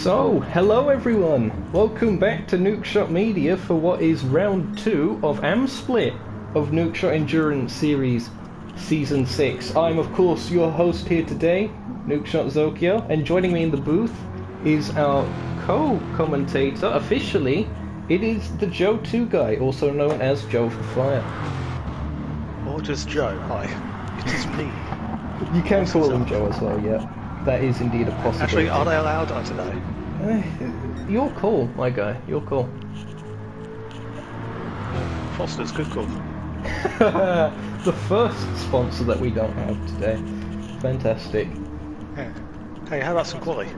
So, hello everyone! Welcome back to Nukeshot Media for what is round 2 of Split of Nukeshot Endurance Series Season 6. I'm of course your host here today, Nukeshot Zokeo, and joining me in the booth is our co-commentator, officially, it is the Joe 2 guy, also known as Joe for Fire. Or just Joe, hi. It is me. You can call him Joe as well, yeah. That is indeed a possibility. Actually, are they allowed? I don't know. Your call, my guy. Your call. Foster's good call. The first sponsor that we don't have today. Fantastic. Yeah. Hey, how about some quality?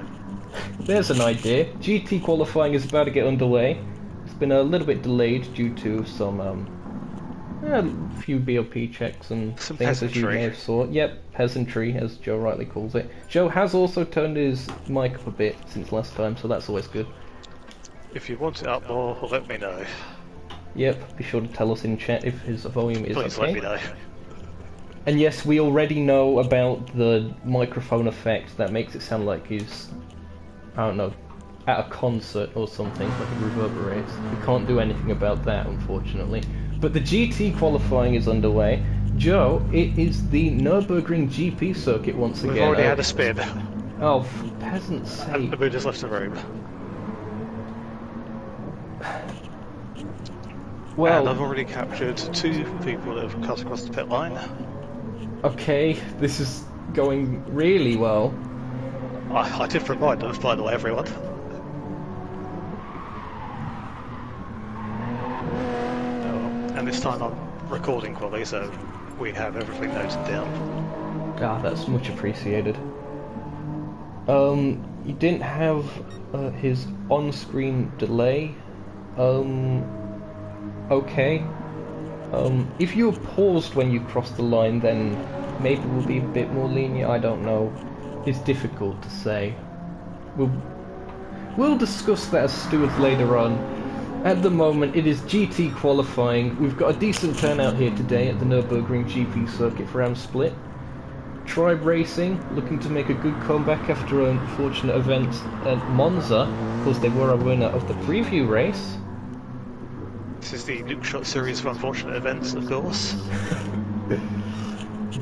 There's an idea. GT qualifying is about to get underway. It's been a little bit delayed due to some a few BOP checks and some things peasantry. as you may have saw. Yep, peasantry, as Joe rightly calls it. Joe has also turned his mic up a bit since last time, so that's always good. If you want it up more, let me know. Yep, be sure to tell us in chat if his volume is Please okay. let me know. And yes, we already know about the microphone effect that makes it sound like he's, I don't know, at a concert or something, like it reverberates. We can't do anything about that, unfortunately. But the GT qualifying is underway. Joe, it is the Nürburgring GP circuit once again. We've already had a spin. Oh, for peasant's sake. And we just left the room. Well, and I've already captured 2 people that have cut across the pit line. Okay, this is going really well. I did remind them, by the way, everyone. And this time I'm recording quality, so we have everything noted down. Ah, that's much appreciated. You didn't have his on-screen delay. Okay. If you were paused when you crossed the line, then maybe we'll be a bit more lenient. I don't know. It's difficult to say. We'll discuss that as stewards later on. At the moment, it is GT qualifying. We've got a decent turnout here today at the Nürburgring GP circuit for Split. Tribe Racing looking to make a good comeback after an unfortunate event at Monza. Of course, they were a winner of the preview race. This is the Nukeshot series of unfortunate events, of course.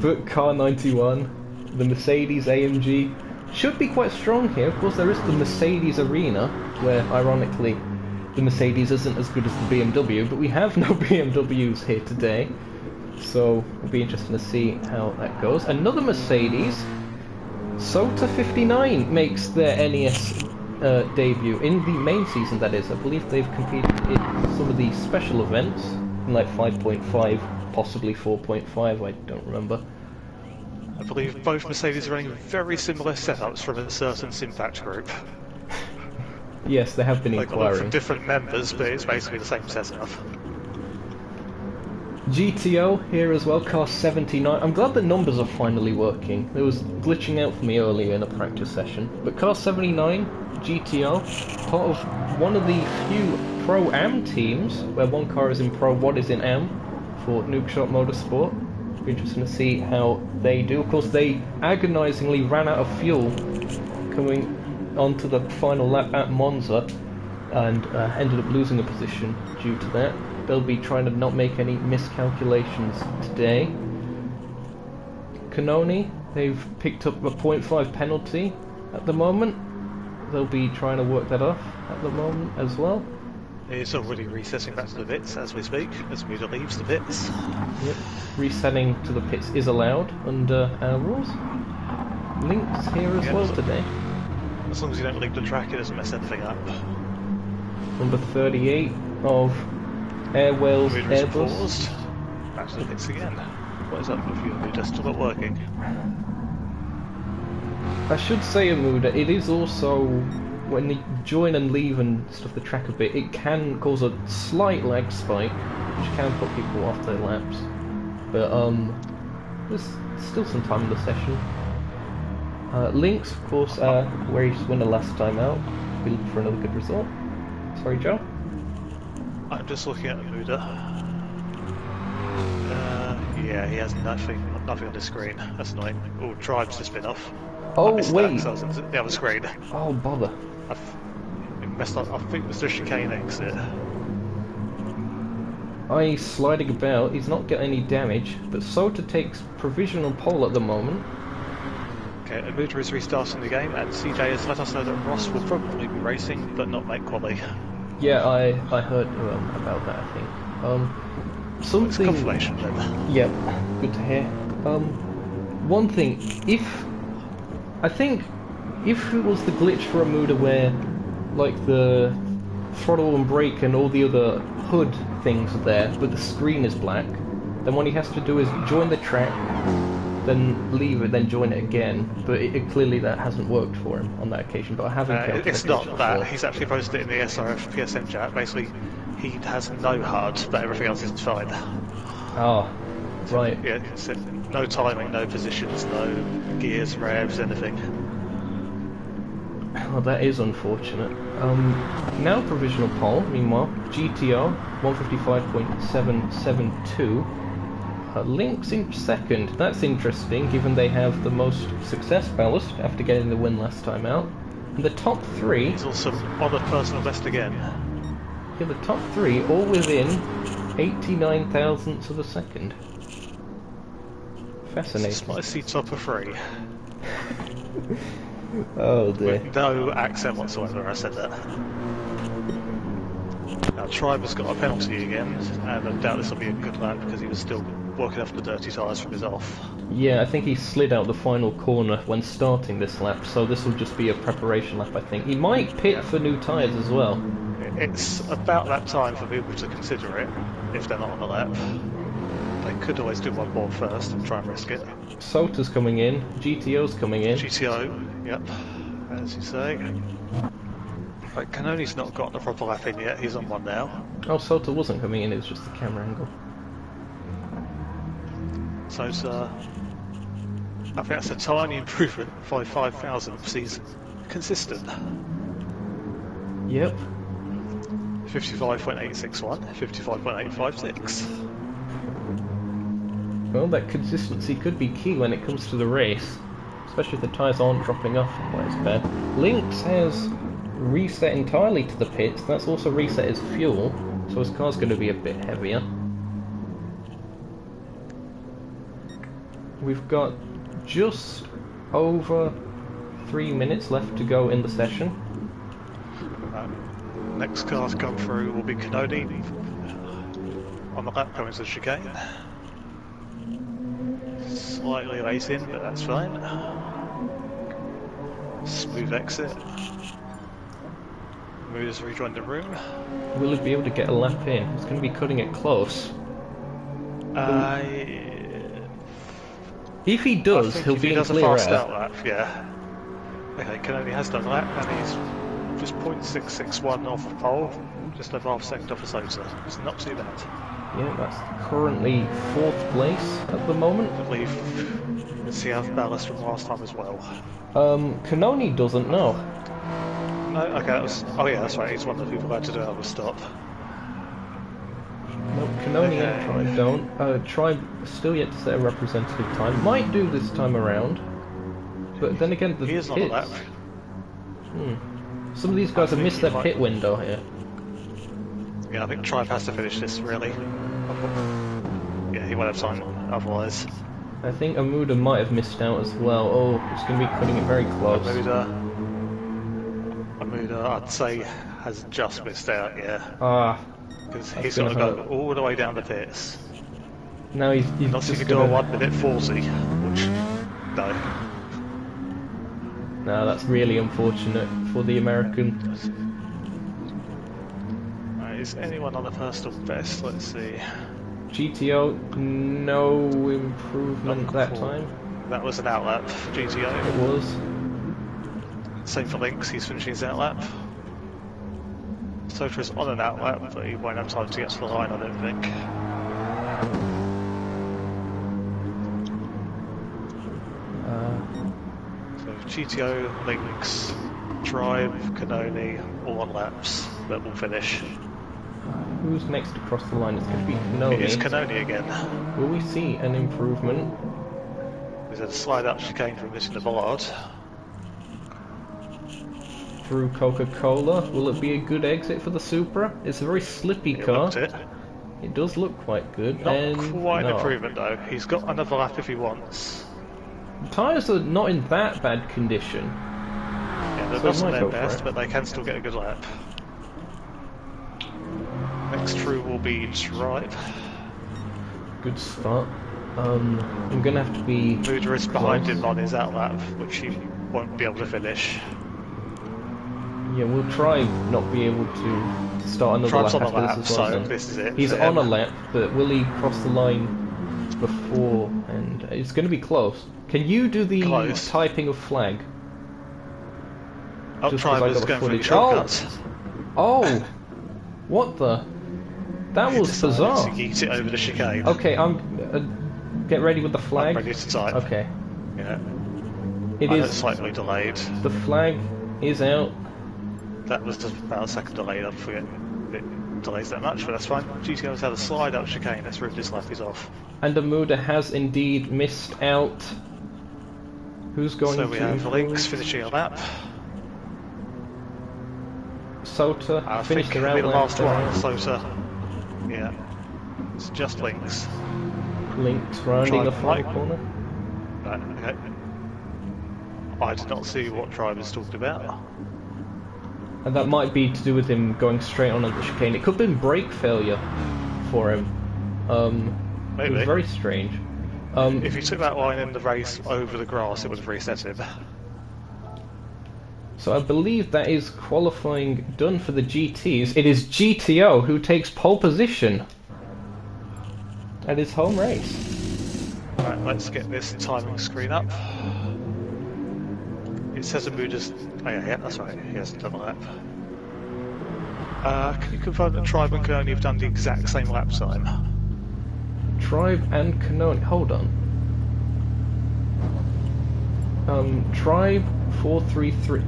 But Car 91, the Mercedes AMG, should be quite strong here. Of course, there is the Mercedes Arena, where, ironically, the Mercedes isn't as good as the BMW, but we have no BMWs here today, so it'll be interesting to see how that goes. Another Mercedes, Sota 59, makes their NES debut in the main season, that is. I believe they've competed in some of the special events, in like 5.5, possibly 4.5, I don't remember. I believe both Mercedes are running very similar setups from a certain Simpact group. Yes, they have been inquiring. From different members, but it's basically the same setup. GTO here as well, car 79. I'm glad the numbers are finally working. It was glitching out for me earlier in a practice session. But car 79, GTO, part of one of the few Pro-Am teams, where one car is in Pro, one is in Am, for Nukeshot Motorsport. It'll be interesting to see how they do. Of course, they agonizingly ran out of fuel coming onto the final lap at Monza and ended up losing a position due to that. They'll be trying to not make any miscalculations today. Canoni, they've picked up a 0.5 penalty at the moment. They'll be trying to work that off at the moment as well. It's already resetting back to the pits as we speak, as Muda leaves the pits. Yep, resetting to the pits is allowed under our rules. Links here as well today. As long as you don't leave the track, it doesn't mess anything up. Number 38 of Air Wales Airbus. Back to the pits again. What is up with you, Muda? Still not working? I should say, Amuda, it is also, when you join and leave and stuff the track a bit, it can cause a slight lag spike, which can put people off their laps. But there's still some time in the session. Links, of course, where he just won the last time out. Be looking for another good result. Sorry, Joe? I'm just looking at Muda. Yeah, he has nothing on the screen. That's annoying. Oh, Tribe's just been off. Oh, wait. That, so I was on the other screen. Oh, bother. It messed up. I think it was the chicane exit. He's sliding about, he's not getting any damage, but Sota takes provisional pole at the moment. Okay, Amuda is restarting the game, and CJ has let us know that Ross will probably be racing, but not make quali. Yeah, I heard about that, I think. Something... It's confirmation then. Yep, good to hear. One thing, I think if it was the glitch for Amuda where, like, the throttle and brake and all the other hood things are there, but the screen is black, then what he has to do is join the track, then leave it, then join it again. But clearly that hasn't worked for him on that occasion, but I haven't encountered It's not before. that. He's actually posted it in the SRF PSN chat. Basically, he has no HUD, but everything else is fine. Ah, right. Yeah, so no timing, no positions, no gears, revs, anything. Well, that is unfortunate. Now provisional pole, meanwhile, GTO 155.772. Link's in second. That's interesting, given they have the most success ballast after getting the win last time out. And the top three... He's also on a personal best again. Yeah, the top three all within 89 thousandths of a second. Fascinating. Spicy top of three. Oh dear. With no accent whatsoever, I said that. Now, Tribe has got a penalty again, and I doubt this will be a good lap because he was still working off the dirty tyres from his off. Yeah, I think he slid out the final corner when starting this lap, so this will just be a preparation lap, I think. He might pit for new tyres as well. It's about that time for people to consider it, if they're not on the lap. They could always do one more first and try and risk it. Sota's coming in, GTO's coming in. GTO, yep, as you say. Right, Canoni's not got the proper lap in yet, he's on one now. Oh, Sota wasn't coming in, it was just the camera angle. So it's, I think that's a tiny improvement by 5 thousandths. He's consistent. Yep. 55.861, 55.856. Well, that consistency could be key when it comes to the race, especially if the tyres aren't dropping off quite as bad. Lynx has reset entirely to the pits, that's also reset his fuel, so his car's going to be a bit heavier. We've got just over 3 minutes left to go in the session. Next car to come through will be Canoni on the lap coming to the chicane. Slightly late in, but that's fine. Smooth exit. Moves rejoined the room. Will he be able to get a lap in? He's going to be cutting it close. If he does, he'll be in clear fast air. out lap, yeah. Okay, Canoni has done a lap and he's just 0.661 off the pole, just over half a second off the Sota. It's not too bad. Yeah, that's currently 4th place at the moment. I believe he has ballast from last time as well. Canoni doesn't know. No, okay, that was. Oh yeah, that's right. He's one of the people who had to do another stop. No, Canoni and Tribe don't. Tribe still yet to set a representative time. Might do this time around, but then again, the He is on pits. the lap. Some of these guys have missed their pit window here. Yeah, I think Tribe has to finish this really. Yeah, he won't have time otherwise. I think Amuda might have missed out as well. Oh, it's going to be cutting it very close. Amuda, I'd say, has just missed out, yeah. Ah. Because he's got to go all the way down the pits. Now he's Not so just he can do a gonna... 1 minute 40, which, no. No, that's really unfortunate for the American. Is anyone on the personal best? Let's see. GTO, no improvement that time. That was an outlap for GTO. It was. Same for Lynx, he's finishing his outlap. Sota is on an outlap, but he won't have time to get to the line, I don't think. So GTO, Lynx, Tribe, Canoni, all on laps that will finish. Who's next across the line? It's going to be Canoni. It is Canoni again. Will we see an improvement? He's had a slide up chicane from missing the bollard. through Coca-Cola. Will it be a good exit for the Supra? It's a very slippy car. Looked it. It does look quite good. Not and quite an no. improvement though. He's got another lap if he wants. The tyres are not in that bad condition. Yeah, they're So not he might their go for best, it. but they can still get a good lap. Next through will be Drive. Good start. I'm gonna have to be... Muda is behind close. him on his out lap, which he won't be able to finish. Yeah, we'll try not be able to start another Tribe's lap on the after lap, this as well. so then. this is it. He's for on a him. lap, but will he cross the line before? And it's going to be close. Can you do the Close. typing of flag? Oh, Just 'cause Tribe I is got the going for the footage. shortcuts. Oh! What the? That He was decided bizarre. to yeet it over the chicane. Okay, get ready with the I'm flag. ready to type. Okay. Yeah. It I know is. it's slightly delayed. The flag is out. That was just about a second delayed. I forget it delays that much, but that's fine. GTO's had a slide out chicane. Let's rip his lap. He's off. And Amuda has indeed missed out. Who's going So to... we have Links finishing a lap. Sota I finished think the it'll be the last last one. Sota. Yeah. It's just Links. Links rounding the Drive final right. corner. Right, okay. I did not see what Drive was talking about. And that might be to do with him going straight on at the chicane. It could have been brake failure for him. It Maybe. was very strange. If he took that line in the race over the grass, it would have reset him. So I believe that is qualifying done for the GTs. It is GTO who takes pole position at his home race. Right, let's get this timing screen up. It says Amuda's... Oh yeah, that's right, he hasn't done a lap. Can you confirm that Tribe and Canoni have done the exact same lap time? Tribe and Canoni. Hold on. Tribe 433.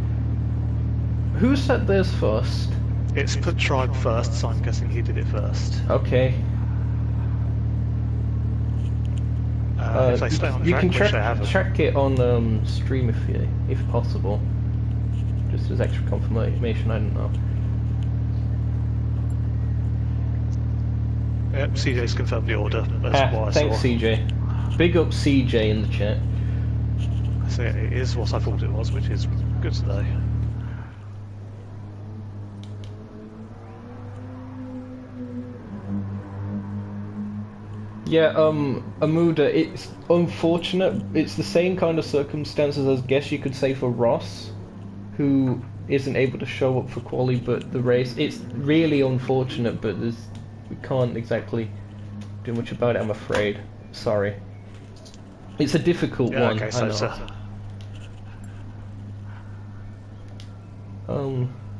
Who set theirs first? It's put Tribe first, so I'm guessing he did it first. Okay. If they stay on You track, can which they haven't. check it on stream if possible. Just as extra confirmation, I don't know. Yep, CJ's confirmed the order. That's what I Thanks, saw. CJ. Big up CJ in the chat. So it is what I thought it was, which is good today. Yeah, Amuda, it's unfortunate. It's the same kind of circumstances as I guess you could say for Ross, who isn't able to show up for quali but the race. It's really unfortunate, but we can't exactly do much about it, I'm afraid. Sorry. It's a difficult one, Okay, I know.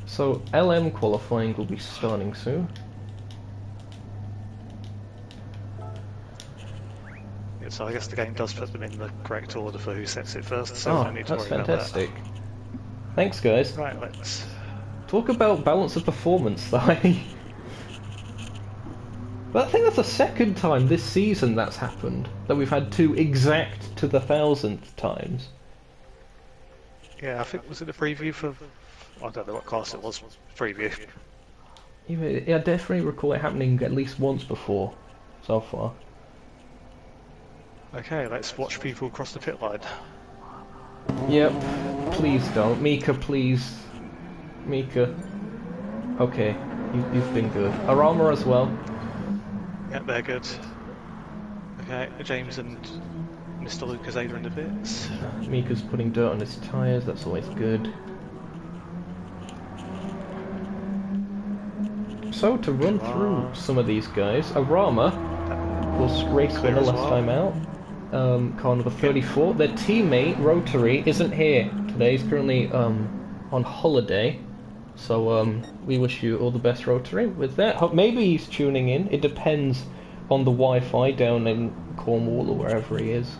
So LM qualifying will be starting soon. Yeah, so I guess the game does put them in the correct order for who sets it first, so we Oh, don't need to that's worry fantastic. about Thanks, guys. that. Right, let's... Talk about balance of performance, though. But I think that's the second time this season that's happened, that we've had two exact to the 1000th times. Yeah, I think, was it a preview for... I don't know what class it was, preview. Yeah, I definitely recall it happening at least once before, so far. Okay, let's watch people cross the pit line. Yep, please don't. Mika, please. Mika. Okay, you've been good. Arama as well. Yep, they're good. Okay, James and Mr. Lucas are in the pits. Mika's putting dirt on his tyres, that's always good. So, to run through some of these guys, Arama, of course, race winner last time out. Car number 34. Their teammate, Rotary, isn't here today. He's currently on holiday. So we wish you all the best, Rotary, with that. Maybe he's tuning in. It depends on the Wi-Fi down in Cornwall or wherever he is.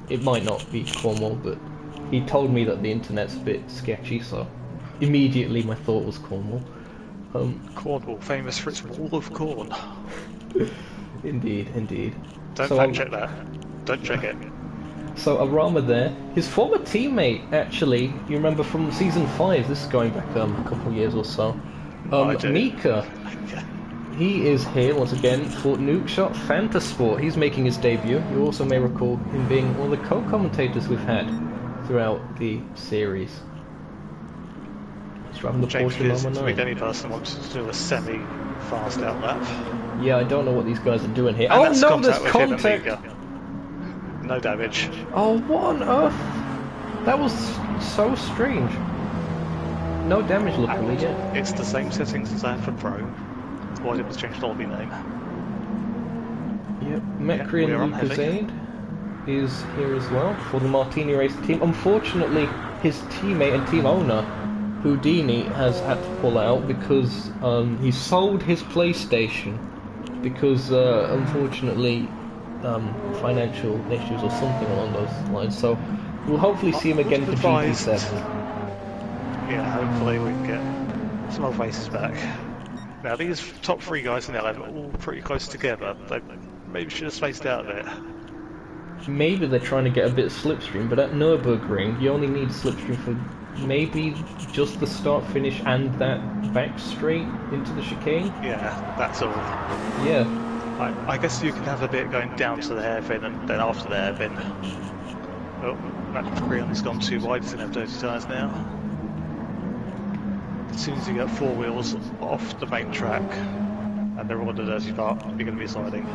It might not be Cornwall, but he told me that the internet's a bit sketchy, so immediately my thought was Cornwall. Cornwall, famous for its wall of corn. Indeed, indeed. Don't So, fact check that. Don't check it. So Arama there, his former teammate actually, you remember from season 5, this is going back a couple of years or so, I do. Mika, he is here once again for Nukeshot Motorsport. He's making his debut. You also may recall him being one of the co-commentators we've had throughout the series. He's driving the James Porsche is, Lama to be 9. any person wants to do a semi-fast outlap. Yeah, I don't know what these guys are doing here. And Oh that's no, there's with him and contact! Mika. No damage. Oh, what on earth? That was so strange. No damage, luckily, yeah. It's the same settings as I had for Pro. Why did it change the lobby name? Yep, Mekri and Lucas is here as well for the Martini Race team. Unfortunately, his teammate and team owner, Houdini, has had to pull out because he sold his PlayStation because, unfortunately, financial issues or something along those lines. So we'll hopefully see him again for GT7. Yeah, hopefully we can get some old faces back. Now these top 3 guys in the 11 are all pretty close together. They maybe should have spaced out a bit. Maybe they're trying to get a bit of slipstream, but at Nürburgring you only need slipstream for maybe just the start finish and that back straight into the chicane. Yeah, that's all. Yeah. I guess you can have a bit going down to the hairpin and then after the hairpin. Oh, that Creon's gone too wide, he's going to have dirty tyres now. As soon as you get 4 wheels off the main track and they're all in the dirty part, you're going to be sliding.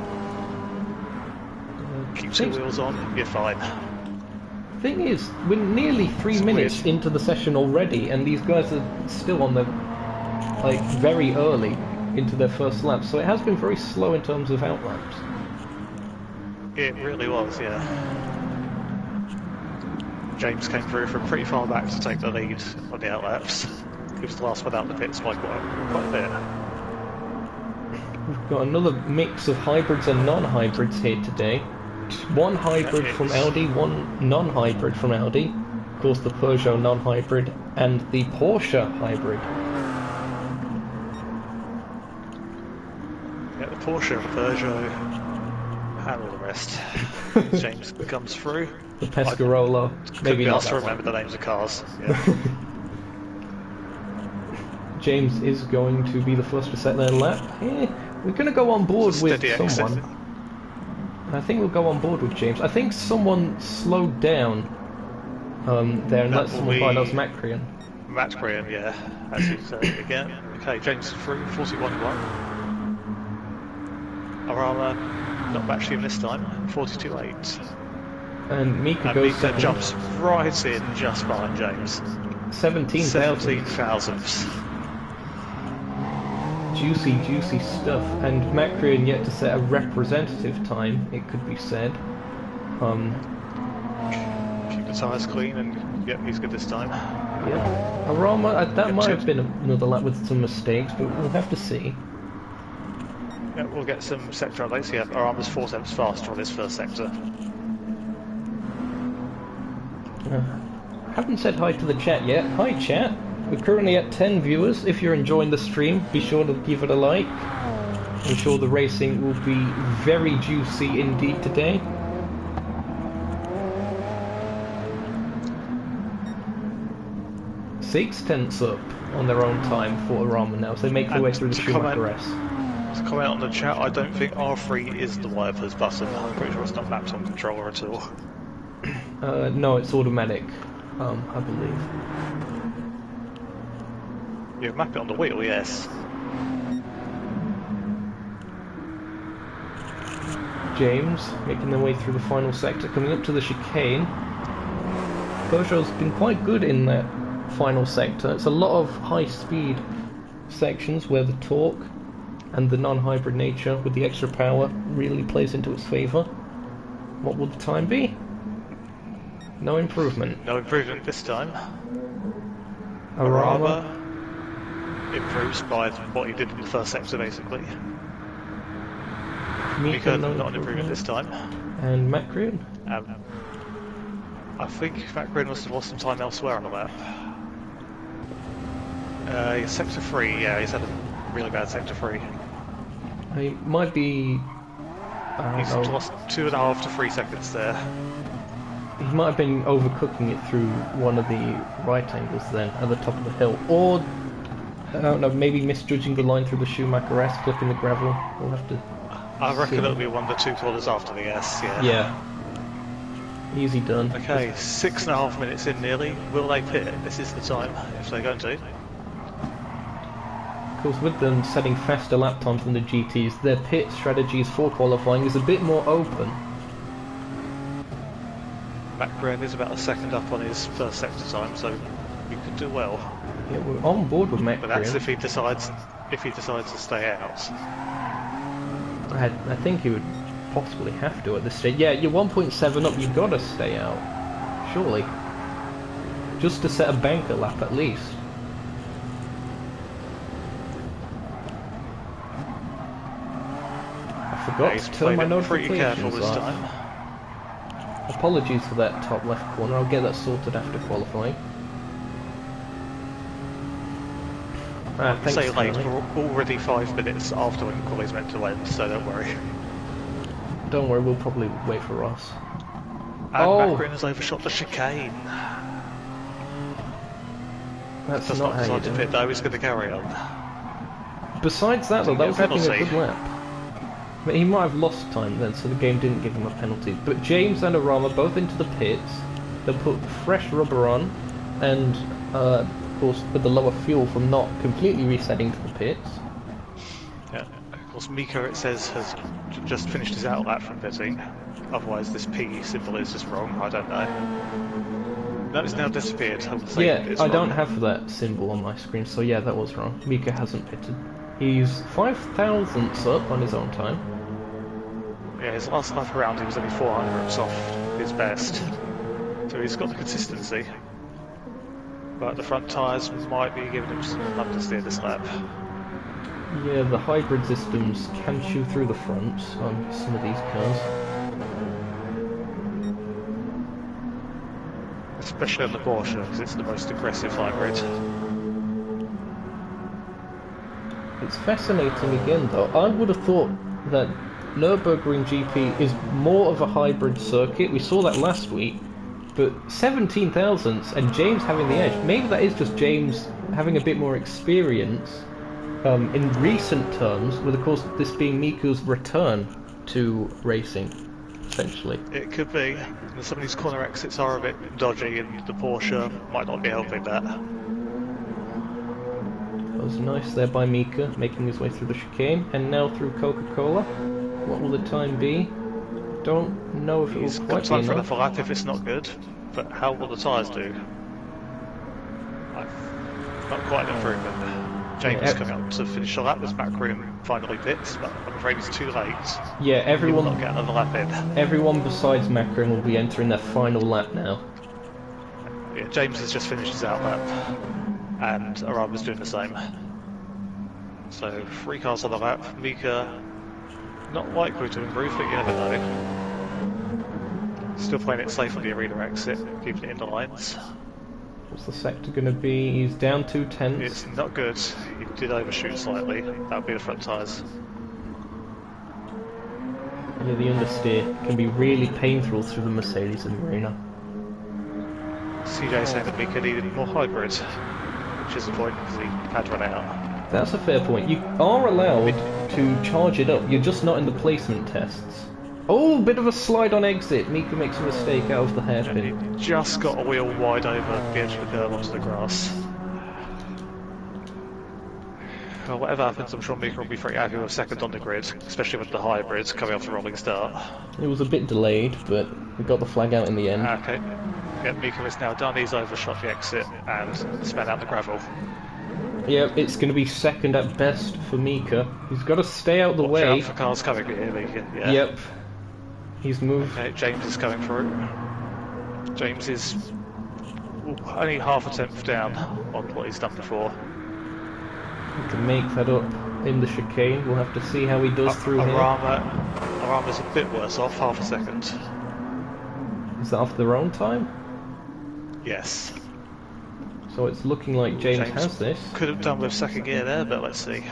Keep 2 wheels on, you're fine. Thing is, we're nearly 3 minutes into the session already, and these guys are still on the very early into their first lap, so it has been very slow in terms of outlaps. It really was, yeah. James came through from pretty far back to take the lead on the outlaps. He was the last one out the pits by quite a bit. We've got another mix of hybrids and non-hybrids here today. One hybrid from Audi, one non-hybrid from Audi. Of course, the Peugeot non-hybrid and the Porsche hybrid. Yeah, the Porsche, the Peugeot, and all the rest. James comes through. The Pescarolo. Maybe not. To remember the names of cars. Yeah. James is going to be the first to set their lap. Yeah, we're going to go on board with someone. I think we'll go on board with James. I think someone slowed down there and let someone by. That was Matt Crean. Matt Crean, yeah. As you say again. Okay, James through, 41.1. Arama not matched him this time, 42.8. And Mika goes second. Jumps right in just behind James. 17,000. Juicy stuff. And Macrian yet to set a representative time, it could be said. Keep the tyres clean and yep, he's good this time. Yeah. Arama, that might have been another lap with some mistakes, but we'll have to see. Yeah, we'll get some sector updates. Yeah, Arama's 4 steps faster on this first sector. Haven't said hi to the chat yet. Hi chat. We're currently at 10 viewers. If you're enjoying the stream, be sure to give it a like. I'm sure the racing will be very juicy indeed today. Six tenths up on their own time for Arama now, so they make their way through the Schumacher S. To comment on the chat, I don't think R3 is the wipers button. I'm pretty sure it's not mapped on controller at all. No, it's automatic, I believe. You map it on the wheel, yes. James making their way through the final sector, coming up to the chicane. Peugeot's been quite good in that final sector. It's a lot of high-speed sections where the torque and the non-hybrid nature with the extra power really plays into its favour. What will the time be? No improvement. No improvement this time. Arama improves by what he did in the first sector, basically. Mika not an improvement this time. And Macrian. I think Macrian must have lost some time elsewhere on the lap. Sector 3, yeah, he's had a really bad sector 3. He might be... He's lost 2.5 to 3 seconds there. he might have been overcooking it through one of the right angles then, at the top of the hill. Or, I don't know, maybe misjudging the line through the Schumacher S, clipping the gravel. We'll have to I reckon see. it'll be one of the 2 corners after the S, yeah. Yeah. Easy done. Okay, 6.5 minutes in nearly. Will they pit? This is the time, if they're going to. Of course, with them setting faster lap times than the GTs, their pit strategies for qualifying is a bit more open. Matt Graham is about a second up on his first sector time, so we could do well. Yeah, we're on board with Matt But that's Graham. if he decides to stay out. I think he would possibly have to at this stage. Yeah, you're 1.7 up, you've got to stay out. Surely. Just to set a banker lap at least. I forgot to turn my pretty careful notifications this off. time. Apologies for that top left corner, I'll get that sorted after qualifying. Thanks, Say late, Charlie. we're already 5 minutes after when quali's meant to end, so don't worry. Don't worry, we'll probably wait for Ross. And Matt Graham has overshot the chicane. That's Does not not how you decide to do pit it. though, he's going to carry on. Besides that though, that was looking a penalty. good lap. But he might have lost time then, so the game didn't give him a penalty. But James and Arama both into the pits. They'll put fresh rubber on, and of course with the lower fuel from not completely resetting to the pits. Yeah. Of course, Mika, it says, has just finished his out lap from pitting. Otherwise, this P symbol is just wrong. I don't know. No, it's now disappeared. I would say Yeah, it's I wrong. don't have that symbol on my screen, so yeah, that was wrong. Mika hasn't pitted. He's 5,000ths up on his own time. Yeah, his last lap around, he was only 400ths off his best. So he's got the consistency. But the front tyres might be giving him some understeer this lap. Yeah, the hybrid systems can chew through the front on some of these cars. Especially on the Porsche, because it's the most aggressive hybrid. It's fascinating again though. I would have thought that Nürburgring GP is more of a hybrid circuit. We saw that last week. But 17 thousandths and James having the edge. Maybe that is just James having a bit more experience in recent terms, with of course this being Miku's return to racing, essentially. It could be. And some of these corner exits are a bit dodgy, and the Porsche might not be helping that. That was nice there by Mika, making his way through the chicane, and now through Coca-Cola. What will the time be? Don't know if it He's will got quite be time for enough. another lap if it's not good, but how will the tyres do? Not quite an improvement. James Yeah, coming up to finish the lap as Matt Graham finally pits, but I'm afraid he's too late. Yeah, He will not everyone get another lap in. everyone besides Macron will be entering their final lap now. Yeah, James has just finished his out lap, and Arama's doing the same. So 3 cars on the lap. Mika not likely to improve, but you never know. Still playing it safe on the arena exit, keeping it in the lines. What's the sector going to be? He's down 2/10. It's not good. He did overshoot slightly. That would be the front tyres. Yeah, the understeer can be really painful through the Mercedes in the arena. CJ saying that Mika needed more hybrid, which is the point because he had run out. That's a fair point. You are allowed to charge it up, you're just not in the placement tests. Oh, bit of a slide on exit. Mika makes a mistake out of the And hairpin. he just got a wheel wide over the edge of the curve onto the grass. Well, whatever happens, I'm sure Mika will be pretty happy with second on the grid, especially with the hybrids coming off the rolling start. It was a bit delayed, but we got the flag out in the end. Okay. Yeah, Mika is now done. He's overshot the exit and span out the gravel. Yeah, it's going to be second at best for Mika. He's got to stay out the Watch way. out for cars coming here, Mika. Yeah. Yep. He's moved. Okay, James is coming through. James is only half a tenth down on what he's done before. He can make that up in the chicane. We'll have to see how he does through here. Arama's a bit worse off, half a second. Is that off their own time? Yes. So it's looking like James has this. Could have done with second gear there, but let's see.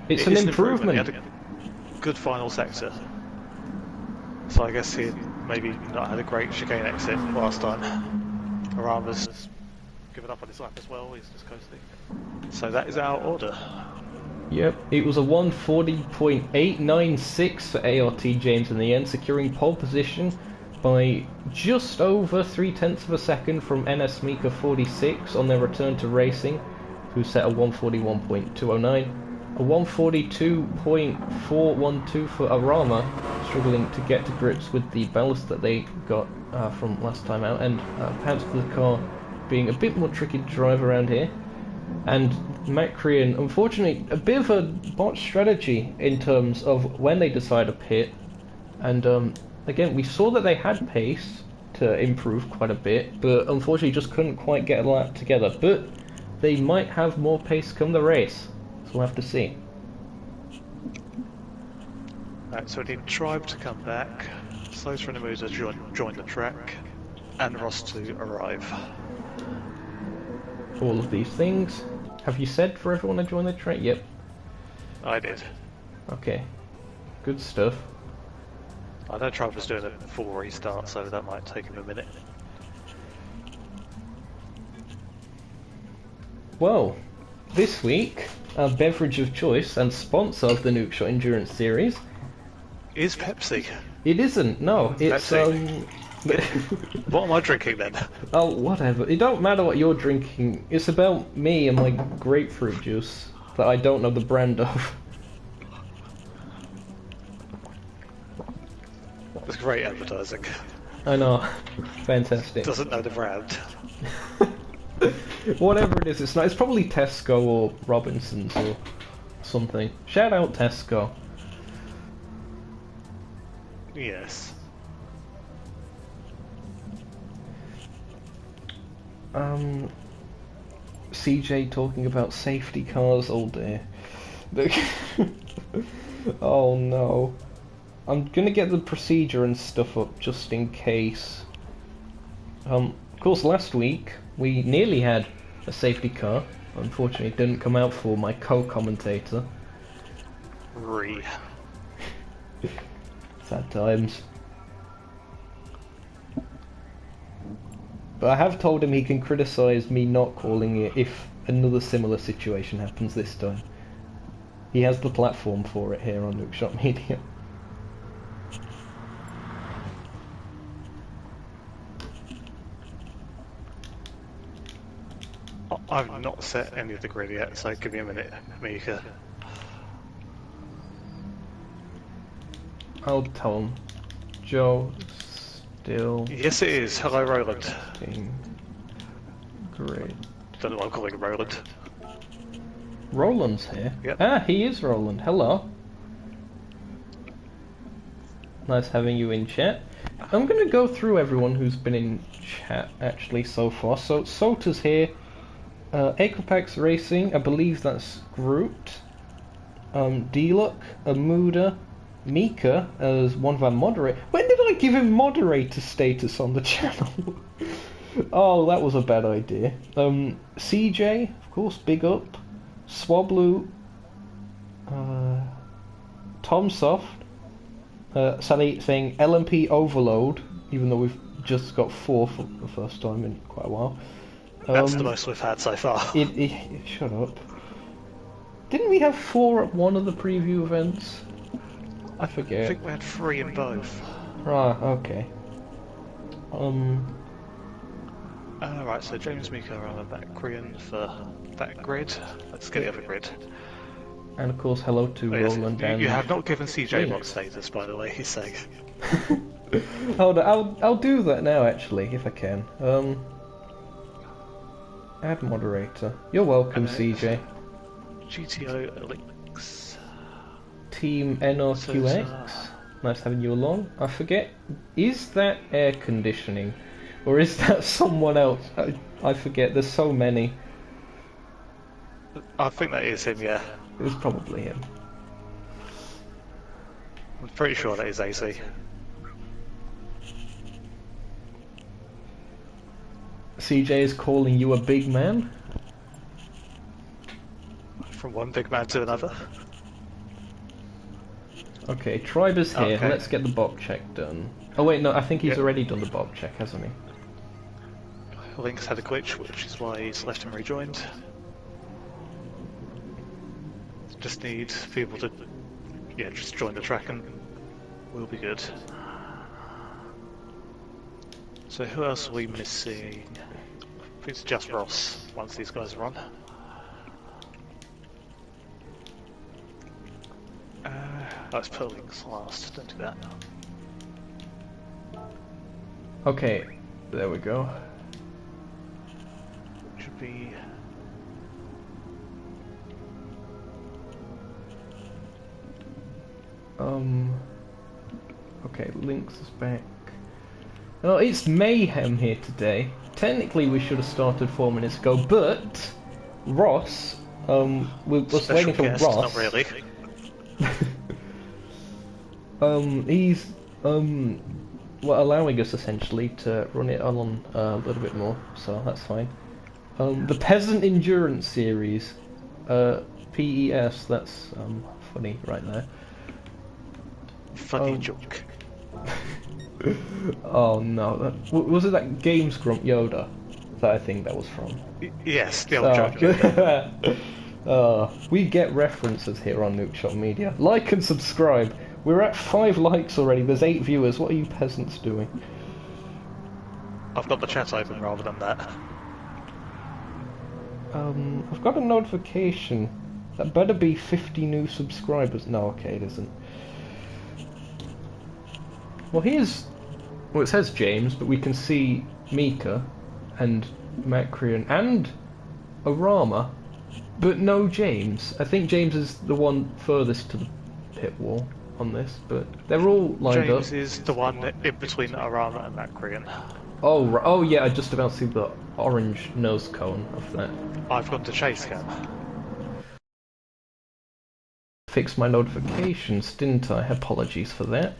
It's It an is improvement. He had a good final sector. So I guess he maybe not had a great chicane exit last time. Arama's given up on his lap as well, he's just coasting. So that is our order. Yep, it was a 140.896 for ART James in the end, securing pole position by just over 0.3 of a second from NS Mika 46 on their return to racing, who set a 141.209. A 142.412 for Arama, struggling to get to grips with the ballast that they got from last time out, and perhaps the car being a bit more tricky to drive around here. And Matt Crean, unfortunately, a bit of a botched strategy in terms of when they decide to pit. And again, we saw that they had pace to improve quite a bit, but unfortunately just couldn't quite get a lap together. But they might have more pace come the race, so we'll have to see. Right, so we need Tribe to come back, Slows from the Mood to join the track, and Ross to arrive. All of these things. Have you said for everyone to join the track? Yep. I did. Okay. Good stuff. I know Tribe was doing a full restart, so that might take him a minute. Well, this week, our beverage of choice and sponsor of the Nukeshot Endurance Series is Pepsi. It isn't, no. It's Pepsi. What am I drinking then? Oh, whatever. It don't matter what you're drinking. It's about me and my grapefruit juice that I don't know the brand of. It's great advertising. I know. Fantastic. Doesn't know the brand. Whatever it is, it's not. It's probably Tesco or Robinsons or something. Shout out Tesco. Yes. CJ talking about safety cars all day. Oh no. I'm gonna get the procedure and stuff up just in case. Of course, last week we nearly had a safety car. Unfortunately, it didn't come out for my co-commentator. Sad times. But I have told him he can criticise me not calling it if another similar situation happens this time. He has the platform for it here on Nukeshot Media. I've not set any of the grid yet, so give me a minute, Mika. I'll tell him. Joe, still... Yes it is. Hello, Roland. Great. Don't know why I'm calling him Roland. Roland's here? Yep. Ah, he is Roland. Hello. Nice having you in chat. I'm going to go through everyone who's been in chat, actually, so far. So, Sota's here. Ecopax Racing, I believe that's Groot. D-Luck, Amuda, Mika as one of our moderators. When did I give him moderator status on the channel? Oh, that was a bad idea. CJ, of course, big up. Swablu, Tomsoft, Sally saying LMP overload, even though we've just got 4 for the first time in quite a while. That's the most we've had so far. Shut up. Didn't we have 4 at one of the preview events? I forget. I think we had 3 in both. Right, okay. Right, so James Mika are on the back Korean for that grid. Let's get the other grid. And of course, hello to Roland and... You have not given CJ box status, by the way, he's saying. Hold on, I'll do that now, actually, if I can. Add moderator. You're welcome, CJ. GTO links. Team NRQX. Nice having you along. I forget, is that air conditioning? Or is that someone else? I forget, there's so many. I think that is him, yeah. It was probably him. I'm pretty sure that is AC. CJ is calling you a big man? From one big man to another. Okay, Tribe is here. Okay. Let's get the bot check done. Oh wait, no, I think he's Yep. already done the bot check, hasn't he? Link's had a glitch, which is why he's left and rejoined. Just need people to, just join the track and we'll be good. So who else are we missing? I think it's just Ross, once these guys are on. Let's put Links last, don't do that. Okay, there we go. Should be... Okay, Lynx is back. Oh, it's mayhem here today. Technically we should have started 4 minutes ago, but Ross, we was waiting for guest, Ross. Not really. He's allowing us essentially to run it on a little bit more, so that's fine. The Peasant Endurance Series, PES. That's funny right there. Funny joke. Oh no, was it that Games Grump Yoda that I think that was from? Yes, the old joke. We get references here on Nukeshot Media. Like and subscribe. We're at 5 likes already. There's 8 viewers. What are you peasants doing? I've got the chat open rather than that. I've got a notification. That better be 50 new subscribers. No, okay, it isn't. Well, well, it says James, but we can see Mika and Macrian and Arama, but no James. I think James is the one furthest to the pit wall on this, but they're all lined up. James is the one in between Arama and Macrian. Oh yeah, I just about see the orange nose cone of that. I've gone to chase cam. Fixed my notifications, didn't I? Apologies for that.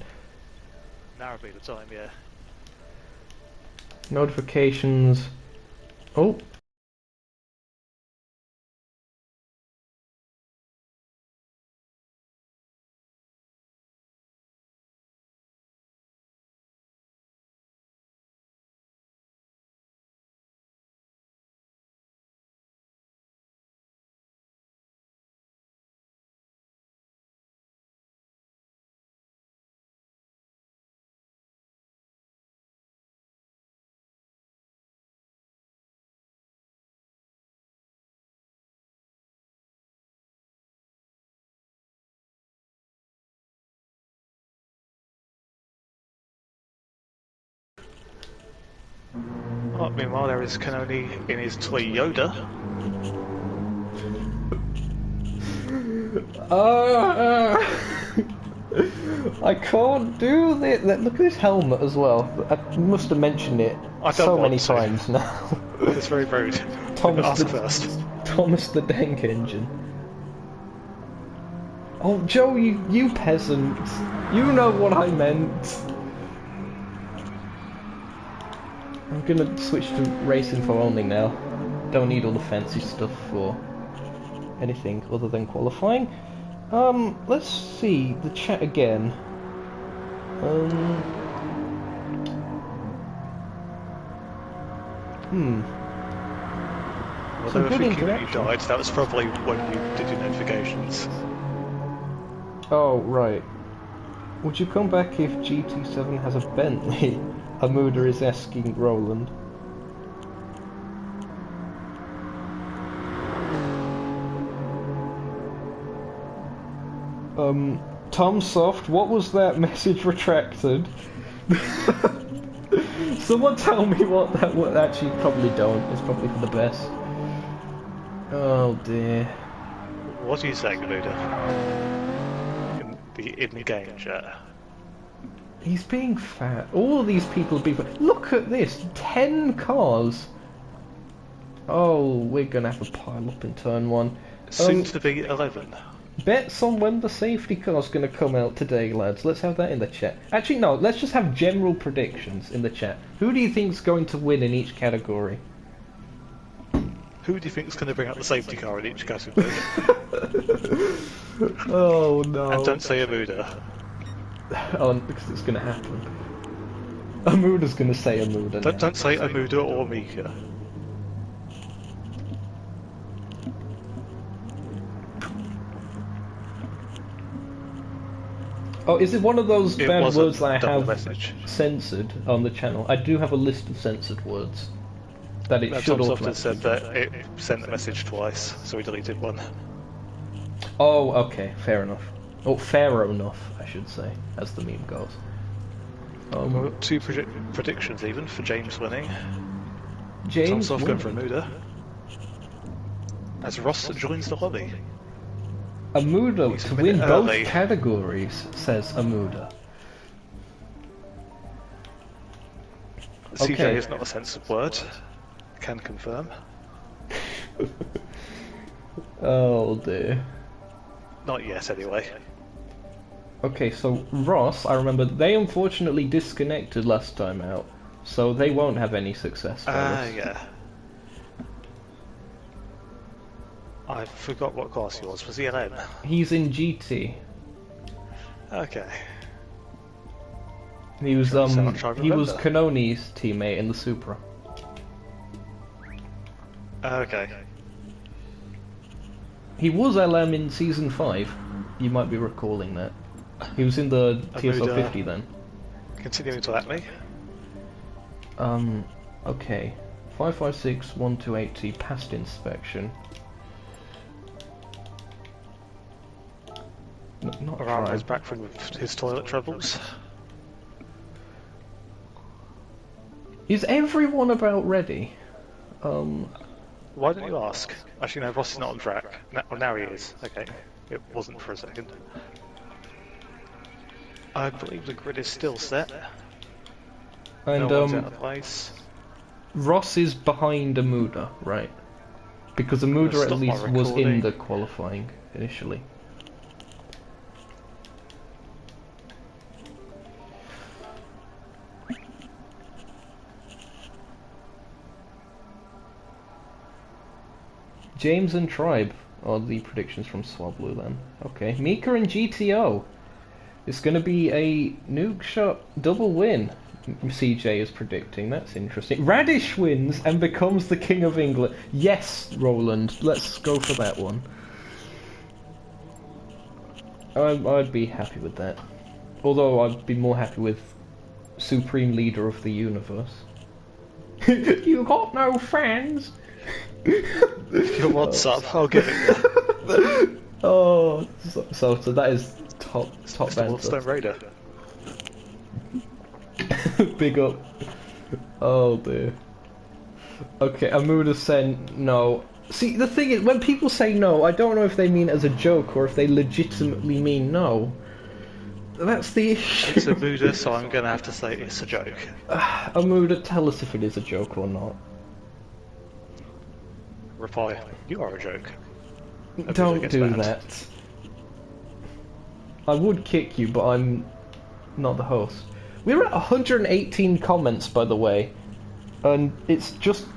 Now would be the time, yeah. Notifications. Oh. Meanwhile, there is Kanoni in his toy Yoda. I can't do this. Look at this helmet as well. I must have mentioned it so many times now. It's very rude. Thomas the Dank Engine. Oh, Joe, you peasant. You know what I meant. I'm gonna switch to race info only now. Don't need all the fancy stuff for anything other than qualifying. Let's see the chat again. Well, Some they were good thinking that you interaction. died. That was probably when you did your notifications. Oh, right. Would you come back if GT7 has a Bentley? Amuda is asking Roland. Tom Soft, what was that message retracted? Someone tell me what that was. Actually, probably don't. It's probably for the best. Oh dear. What are you saying, Luda? In the game chat. He's being fat. All of these people are being fat. Look at this. 10 cars. Oh, we're gonna have a pile up in turn 1. Soon to be 11. Bets on when the safety car's gonna come out today, lads. Let's have that in the chat. Actually, no. Let's just have general predictions in the chat. Who do you think's going to win in each category? Who do you think is going to bring out the safety car in each category? Oh no. And don't say Amuda. Oh, because it's gonna happen. Amuda's gonna say Amuda now. Don't say Amuda or Mika. Oh, is it one of those It bad was words a that I double have message. censored on the channel? I do have a list of censored words that it should Tom's often automatically said do. that it sent the message twice, so we deleted one. Oh, okay, fair enough. Or fair enough, I should say, as the meme goes. We've got two predictions even for James winning. James Tom's off going for winning. Amuda. As Ross joins the lobby. Amuda He's a to minute win both early. categories, says Amuda. CJ Okay. is not a censored word. Can confirm. Oh dear. Not yet, anyway. Okay, so Ross, I remember they unfortunately disconnected last time out, so they won't have any success. Yeah. I forgot what class he was. Was he LM? He's in GT. Okay. He was Trying to he was remember. Kanoni's teammate in the Supra. Okay. He was LM in season 5. You might be recalling that. He was in the TSO Amuda. 50 then. Continuing to at me. Okay. 556-1280 passed inspection. Not Around tried. was back from his toilet troubles. Is everyone about ready? Why don't you ask? Actually, no, Ross is not on track. Now he is. Okay. It wasn't for a second. I believe the grid is still set. And No one's out of place. Ross is behind Amuda, right? Because Amuda Stop at my least was in recording. the qualifying initially. James and Tribe are the predictions from Swablu then. Okay, Mika and GTO. It's going to be a Nukeshot double win. CJ is predicting. That's interesting. Radish wins and becomes the King of England. Yes, Roland. Let's go for that one. I'd be happy with that. Although I'd be more happy with Supreme Leader of the Universe. You got no fans? What's up? I'll give it you. Oh, so that is top Mr. banter. Wildstone Raider. Big up. Oh dear. Okay, Amuda said no. See, the thing is, when people say no, I don't know if they mean it as a joke or if they legitimately mean no. That's the issue. It's a Buddha, so I'm going to have to say it's a joke. Amuda, tell us if it is a joke or not. Reply, you are a joke. Don't gets do banned. that. I would kick you, but I'm not the host. We're at 118 comments, by the way, and it's just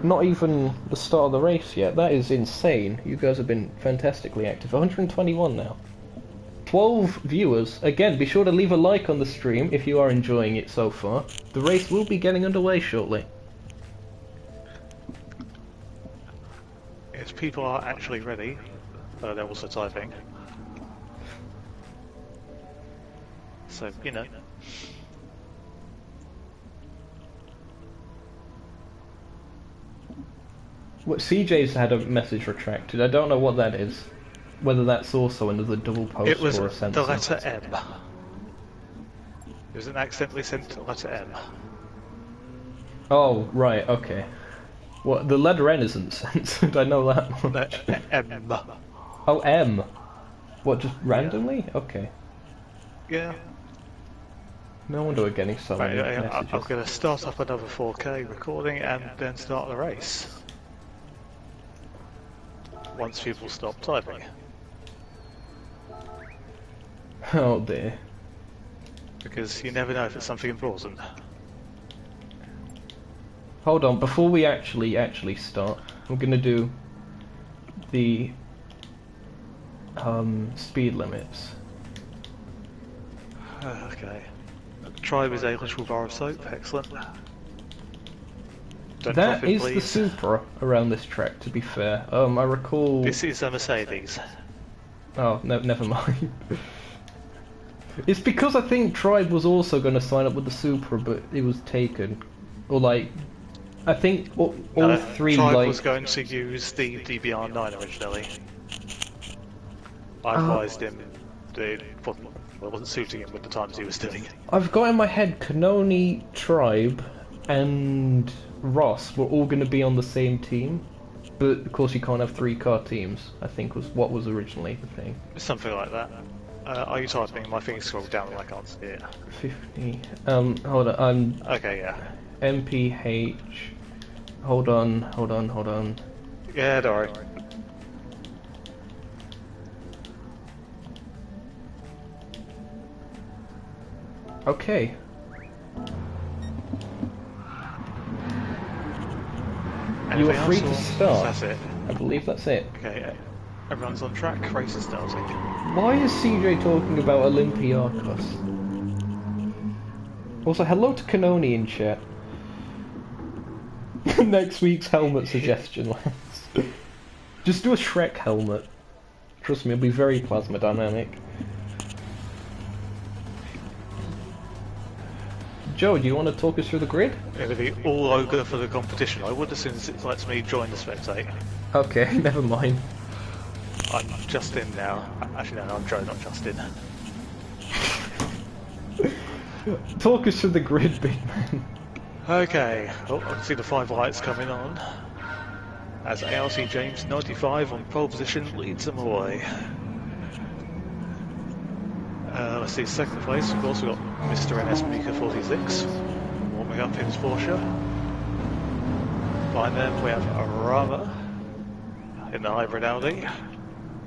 not even the start of the race yet. That is insane. You guys have been fantastically active. 121 now. 12 viewers. Again, be sure to leave a like on the stream if you are enjoying it so far. The race will be getting underway shortly. If people are actually ready, they're also typing. So, you know. What CJ's had a message retracted. I don't know what that is. Whether that's also another double post It was or a censor. the letter M. It was an accidentally sent letter M. Oh, right, okay. What, the letter N isn't censored, I know that much. No, M. Oh, M. What, just randomly? Okay. Yeah. No wonder we're getting so Right, many I'm messages. going to start up another 4K recording and then start the race. Once people stop typing. Oh dear. Because you never know if it's something important. Hold on, before we actually start, I'm gonna do the speed limits. Okay. Tribe is a literal bar of soap. Excellent. Don't That drop in, is the please. Supra around this track, to be fair. I recall... This is a Mercedes. Oh, no, never mind. It's because I think Tribe was also going to sign up with the Supra, but it was taken. Or like, I think all three Tribe like... was going to use the DBR9 originally. I advised him that it wasn't suiting him with the times he was doing. I've got in my head Canoni, Tribe, and Ross were all going to be on the same team. But of course you can't have 3-car teams, I think was what was originally the thing. Something like that. Are you typing? My finger's scrolled down and I can't see it. 50... hold on, I'm... Okay, yeah. MPH... Hold on. Yeah, don't worry. Okay. You are free to start. That's it. I believe that's it. Okay, everyone's on track, race is starting. Why is CJ talking about Olympiakos? Also, hello to Canoni in chat. Next week's helmet suggestion, lads. Just do a Shrek helmet. Trust me, it'll be very plasma dynamic. Joe, do you want to talk us through the grid? It'll be all ogre for the competition. I would as soon as it lets me join the spectate. Okay, never mind. I'm just in now. Actually, no, I'm Joe, not Justin. Talk us through the grid, big man. Okay, I can see the 5 lights coming on. As ARC James 95 on pole position leads them away. Let's see, second place, we've also got Mr. NS Mika 46 warming up in his Porsche. Behind them we have Arama in the hybrid Audi,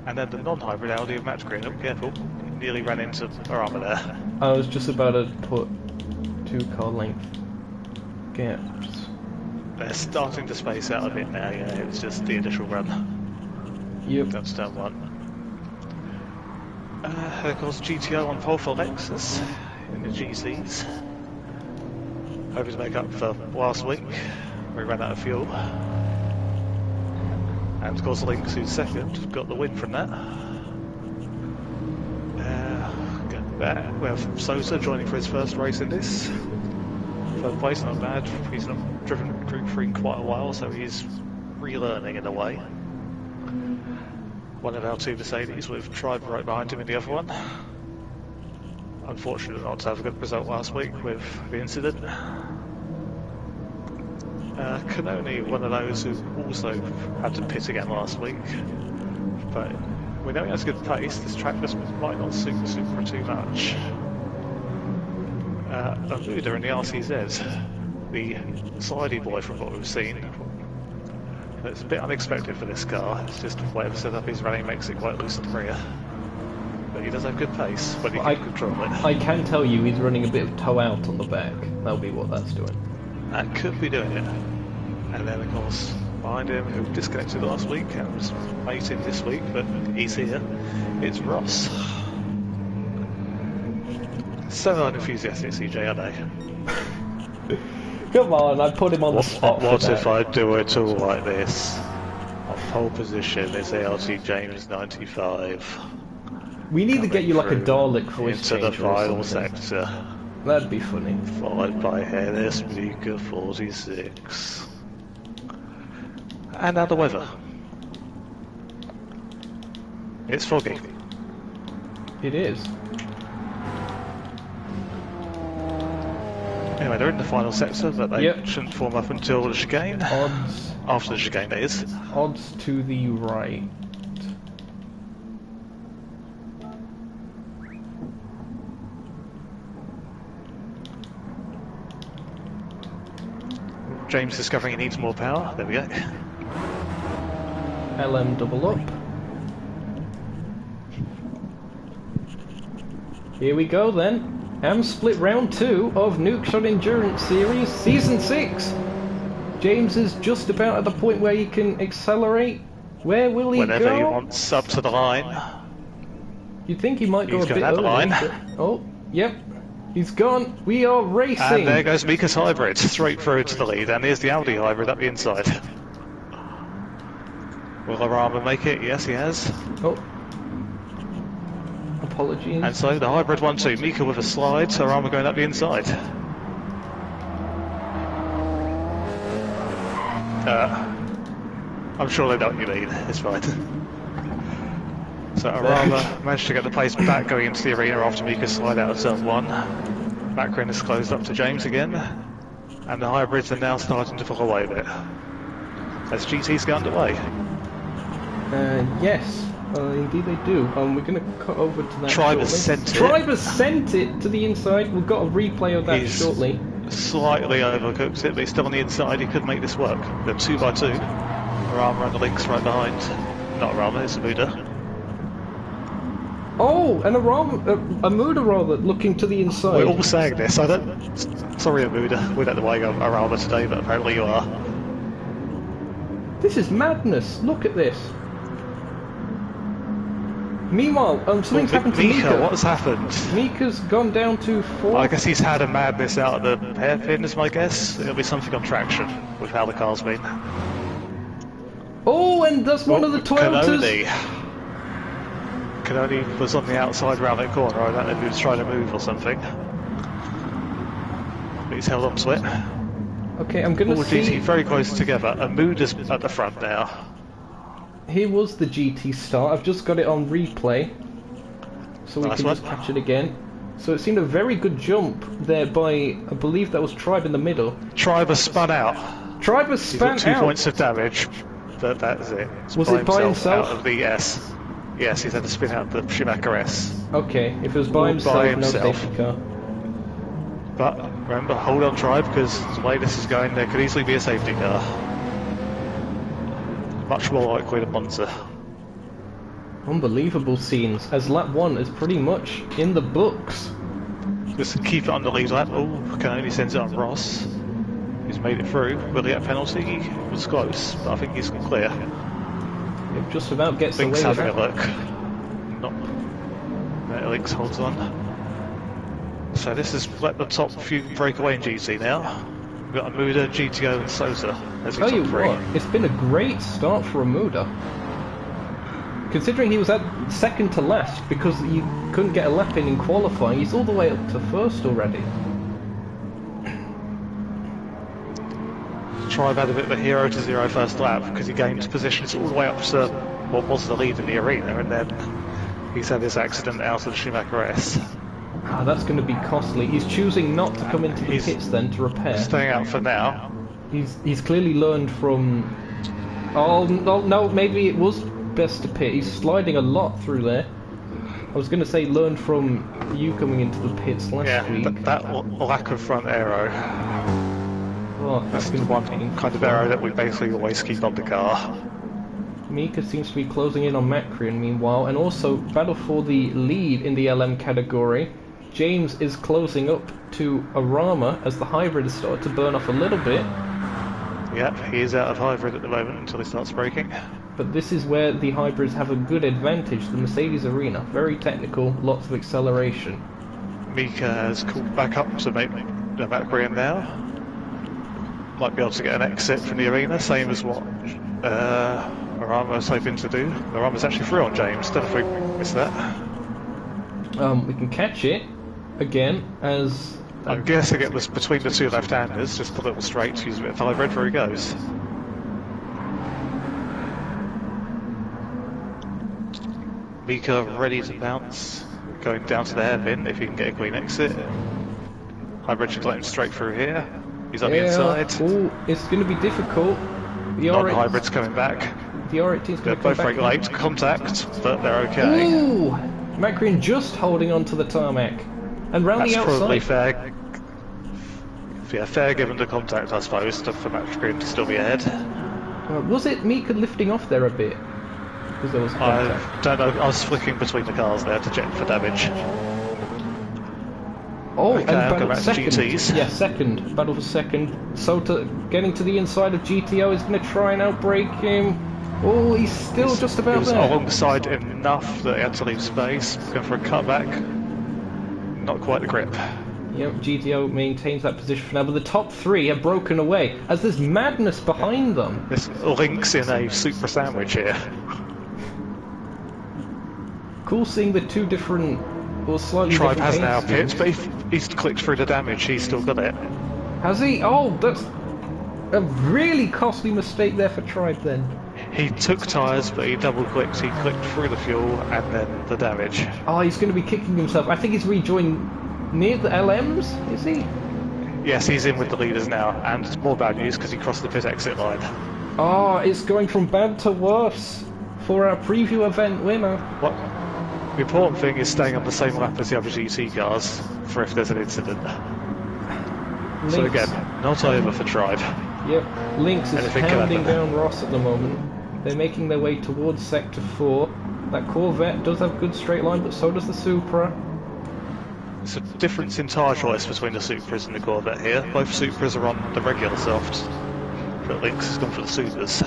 and then the non-hybrid Audi of Match Green. Oh, careful, nearly ran into Arama there. I was just about to put 2-car length gaps. They're starting to space out a bit now, yeah, it was just the initial run. Yep. That's turn 1. Of course, GTO on pole for Lexus in the GCs. Hoping to make up for last week, we ran out of fuel. And of course, Lynx, who's second, got the win from that. Going back, we have Sosa joining for his first race in this. Third place, not bad. He's not driven Group 3 in quite a while, so he's relearning in a way. One of our 2 Mercedes with Tribe right behind him in the other one. Unfortunate not to have a good result last week with the incident. Canoni, one of those who also had to pit again last week. But we know he has good pace, this track just might not suit the Supra too much. Amuda in the RCZ, the slidey boy from what we've seen. It's a bit unexpected for this car, it's just whatever setup he's running makes it quite loose at the rear. But he does have good pace, but he can control it. I can tell you he's running a bit of toe out on the back, that'll be what that's doing. That could be doing it. And then of course, behind him, who disconnected last week and was mating this week, but he's here, it's Ross. So unenthusiastic, CJ, are they? Come on, I put him on the spot. What if I do a tool like this? On pole position is ART James 95. We need to get you like a Dalek voice into the changer or final something. sector. That'd be funny. Followed by NS Mika 46. And now the weather. It's foggy. It is. Anyway, they're in the final sector, but they shouldn't form up until the chicane. Odds. After the chicane, that is. Odds to the right. James discovering he needs more power. There we go. LM double up. Here we go then. Split round 2 of Nukeshot Endurance Series Season 6. James is just about at the point where he can accelerate. Where will he go? Whenever he wants up to the line. You'd think he might go a bit early. Line. Oh, Yep, he's gone. We are racing. And there goes Mika's hybrid, straight through to the lead. And here's the Audi hybrid up the inside. Will Arama make it? Yes, he has. Oh. Apologies. And so the hybrid 1-2. Mika with a slide, Arama going up the inside. I'm sure they know what you mean. It's fine. So Arama managed to get the place back going into the arena after Mika's slide out of zone 1. Background is closed up to James again. And the hybrids are now starting to pull away a bit. As GT's get underway. Yes, indeed they do. We're going to cut over to that Tribe shortly. has sent it. Tribe has sent it to the inside. We've got a replay of that shortly. Slightly overcooked it, but he's still on the inside. He could make this work. They're 2x2. Arama and the links right behind. Not Arama, it's Amuda. Oh, and Amuda rather, looking to the inside. We're all saying this. Sorry, Amuda. We don't know why you're Arama today, but apparently you are. This is madness. Look at this. Meanwhile, something's happened to Mika. What's happened? Mika's gone down to 4. I guess he's had a madness out of the hairpin, is my guess. It'll be something on traction with how the car's been. Oh, and that's one of the Toyotas. Canoni was on the outside around that corner. I don't know if he was trying to move or something. But he's held on to it. Okay, I'm going to see... GT very close together. Amuda's at the front now. Here was the GT start. I've just got it on replay, so we can just catch it again. So it seemed a very good jump there by, I believe that was Tribe in the middle. Tribe has spun out. Tribe has spun out. He's got 2 points of damage, but that's it. Was it by himself? Out of the S. Yes, he's had to spin out the Schumacher S. Okay, if it was by himself, no safety car. But remember, hold on, Tribe, because the way this is going, there could easily be a safety car. Much more likely than Monza. Unbelievable scenes, as lap 1 is pretty much in the books. Just keep it on the lead lap. Oh, can only send it on Ross. He's made it through. Will he get a penalty? He was close, but I think he's clear. It just about gets away with having that. a look. No, Links holds on. So this is let the top few break away in GT now. We've got Amuda, GTO and Sosa as the top 3. It's been a great start for Amuda. Considering he was at second to last because you couldn't get a lap in qualifying, he's all the way up to first already. Tribe had a bit of a 0-0 first lap because he gained positions all the way up to what was the lead in the arena, and then he's had this accident out of the Schumacher S. Ah, that's going to be costly. He's choosing not to come into the pits then to repair. Staying out for now. He's clearly learned from... Oh, no, maybe it was best to pit. He's sliding a lot through there. I was going to say learned from you coming into the pits last week. Yeah, that lack of front aero. Oh, that's the one kind of aero that we basically always keep on the car. Mika seems to be closing in on Macrian meanwhile, and also battle for the lead in the LM category. James is closing up to Arama as the hybrid has started to burn off a little bit. Yep, he is out of hybrid at the moment until he starts braking. But this is where the hybrids have a good advantage, the Mercedes arena. Very technical, lots of acceleration. Mika has called back up to make the Macrian now. Might be able to get an exit from the arena, same as what Arama was hoping to do. Arama's actually through on James, don't know if we missed that. We can catch it again as... I'm guessing it was between the two left-handers, just a little straight, use a bit of hybrid where he goes. Mika ready to bounce, going down to the hairpin if he can get a clean exit. Hybrid should let him straight through here. He's on the inside. Oh, it's going to be difficult. The hybrid's coming back. The R18's going to come back. They're both very late, contact, but they're okay. Ooh! Macrian just holding on to the tarmac. And round the outside. That's probably fair. Yeah, fair given the contact, I suppose, for Macrian to still be ahead. Was it Mika lifting off there a bit? Because there was contact. I don't know, I was flicking between the cars there to check for damage. Oh, okay, and battle for second. GTs. Yeah, second. Battle for second. Sota getting to the inside of GTO is going to try and outbrake him. Oh, he's still just about there. Alongside enough that he had to leave space. Going for a cutback. not quite the grip. Yep, GTO maintains that position for now, but the top three have broken away as there's madness behind them. This Lynx in a Supra sandwich here. Cool seeing the two different, or slightly Tribe different has now paint pit, but if he's clicked through the damage, he's still got it. Has he? Oh, that's a really costly mistake there for Tribe then. He took tyres, but he double clicked, he clicked through the fuel and then the damage. Oh, he's going to be kicking himself. I think he's rejoined near the LMs, is he? Yes, he's in with the leaders now, and more bad news because he crossed the pit exit line. Oh, it's going from bad to worse for our preview event winner. What? The important thing is staying on the same lap as the other GT cars for if there's an incident. Lynx. So again, not over for Tribe. Yep, Lynx is Anything can pounding happen. down Ross at the moment. They're making their way towards Sector 4. That Corvette does have good straight line, but so does the Supra. It's a difference in tyre choice between the Supras and the Corvette here. Both Supras are on the regular softs, but Lynx has gone for the Supers.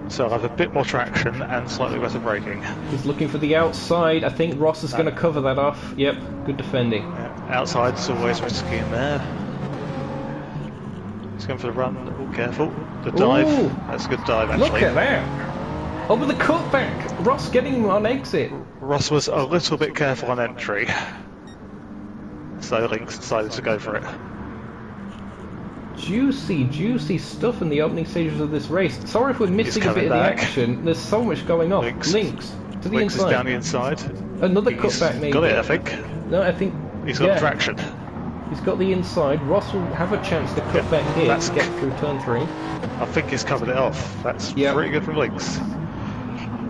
So I'll have a bit more traction and slightly better braking. He's looking for the outside. I think Ross is going to cover that off. Yep, good defending. Yeah, outside's always risky in there. He's going for the run. Oh, careful. The dive. Ooh. That's a good dive, actually. Look at that! Over the cutback! Ross getting him on exit. Ross was a little bit careful on entry. So Lynx decided to go for it. Juicy, juicy stuff in the opening stages of this race. Sorry if we're missing a bit of the back. action. There's so much going on. Lynx. Lynx to the Lynx inside. is down the inside. Another He's cutback maybe. got it, I think. No, I think... He's got yeah, traction. He's got the inside. Ross will have a chance to cut back here that's- to get through turn 3. I think he's covered it off. That's Yeah. pretty good from Lynx.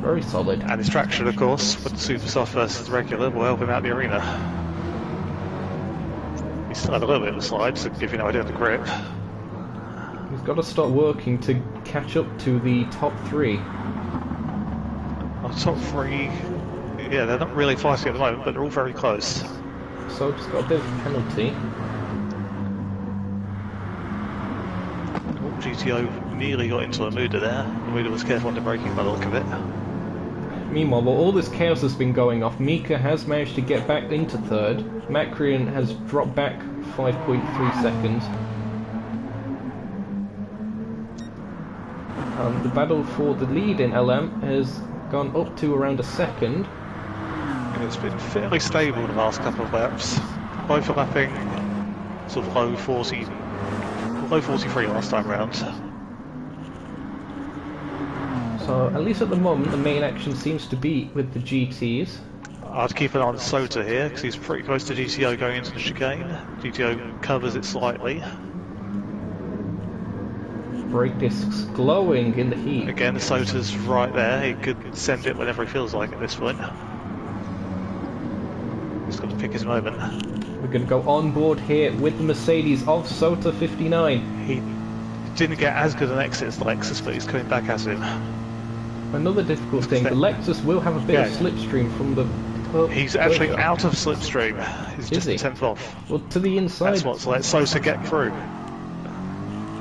Very solid. And his traction, of course, with the super soft versus regular, will help him out the arena. He still had a little bit of a slide to give you an idea of the grip. He's got to start working to catch up to the top 3. Our top 3, yeah, they're not really fighting at the moment, but they're all very close. So just got a bit of a penalty. Oh, GTO nearly got into a Muda there. The Muda was careful on the braking by the look of it. Meanwhile, while all this chaos has been going off, Mika has managed to get back into 3rd. Macrian has dropped back 5.3 seconds. The battle for the lead in LM has gone up to around a second. And it's been fairly stable the last couple of laps. Both are lapping sort of low 40, low 43 last time round. So at least at the moment the main action seems to be with the GTs. I'd keep an eye on Sota here because he's pretty close to GTO going into the chicane. GTO covers it slightly. Brake discs glowing in the heat. Again, Sota's right there. He could send it whenever he feels like at this point. He's got to pick his moment. We're going to go on board here with the Mercedes of Sota 59. He didn't get as good an exit as the Lexus, but he's coming back at him. Another difficult thing, the Lexus will have a bit of slipstream from the... He's actually out of slipstream. He's just a tenth off. Well, to the inside. That's what's let Sosa get through.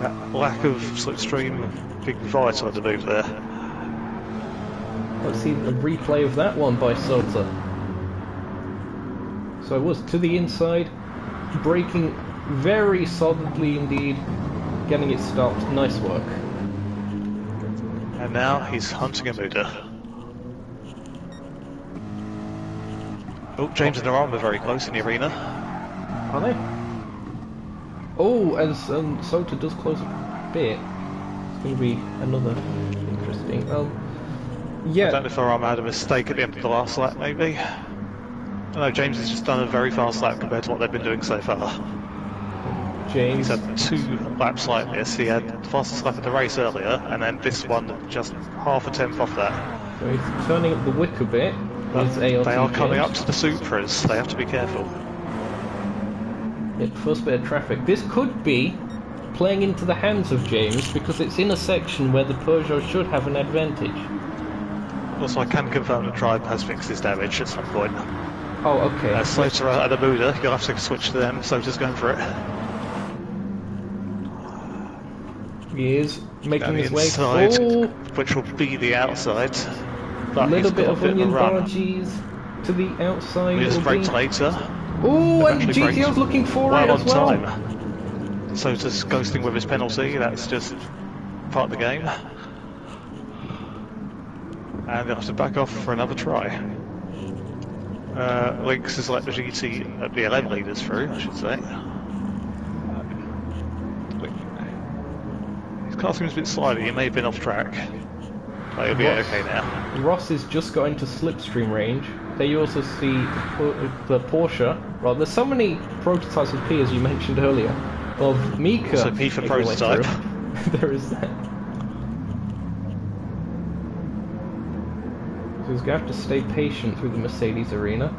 That lack of slipstream, big vital in the move there. Let's see a replay of that one by Sota. So it was to the inside, braking very solidly indeed, getting it stopped. Nice work. And now he's hunting a Muda. Oh, James and Naran were very close in the arena. Are they? Oh, as Sota does close a bit, it's going to be another interesting. Yeah. I don't know if Naran had a mistake at the end of the last lap, maybe. No, James has just done a very fast lap compared to what they've been doing so far. James. He's had 2 laps like this. He had the fastest lap of the race earlier, and then this one just half a tenth off that. So he's turning up the wick a bit. They are coming up to the Supras. They have to be careful. Yeah, first bit of traffic. This could be playing into the hands of James because it's in a section where the Peugeot should have an advantage. Also, I can confirm that Tribe has fixed his damage at some point. Oh, okay. Sota at the Muda, you'll have to switch to them. Sota's going for it. He is making his way inside, oh, which will be the outside. a But little he's bit got of a bit onion of a run. barges to the outside. We just will braked be- later. Oh, and actually braked GTO's looking for it well as well. on time. So just ghosting with his penalty, that's just part of the game. And they'll have to back off for another try. Links has let the GT, the 11 leaders through, I should say. His car seems a bit slidey, he may have been off track. But he'll be okay now. Ross is just got into slipstream range. There you also see the Porsche. Well, there's so many prototypes of P, as you mentioned earlier, of Mika. So P for prototype. There is that. So he's going to have to stay patient through the Mercedes arena.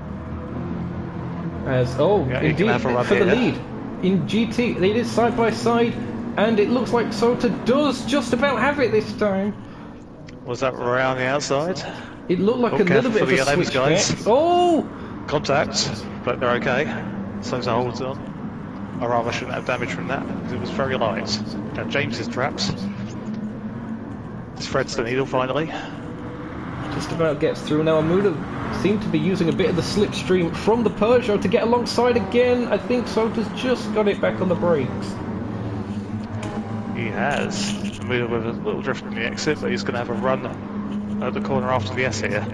As, indeed, for the lead. In GT, they did side by side, and it looks like Sota does just about have it this time. Was that around the outside? It looked like a little bit of a switch back. Oh! Contact, but they're okay. Sota holds on. I rather shouldn't have damage from that, because it was very light. Now James's traps. This threads the needle finally. Just about gets through. Now Amuda seemed to be using a bit of the slipstream from the Peugeot to get alongside again. I think Sota's just got it back on the brakes. He has. Amuda with a little drift from the exit, but he's going to have a run at the corner after the S here.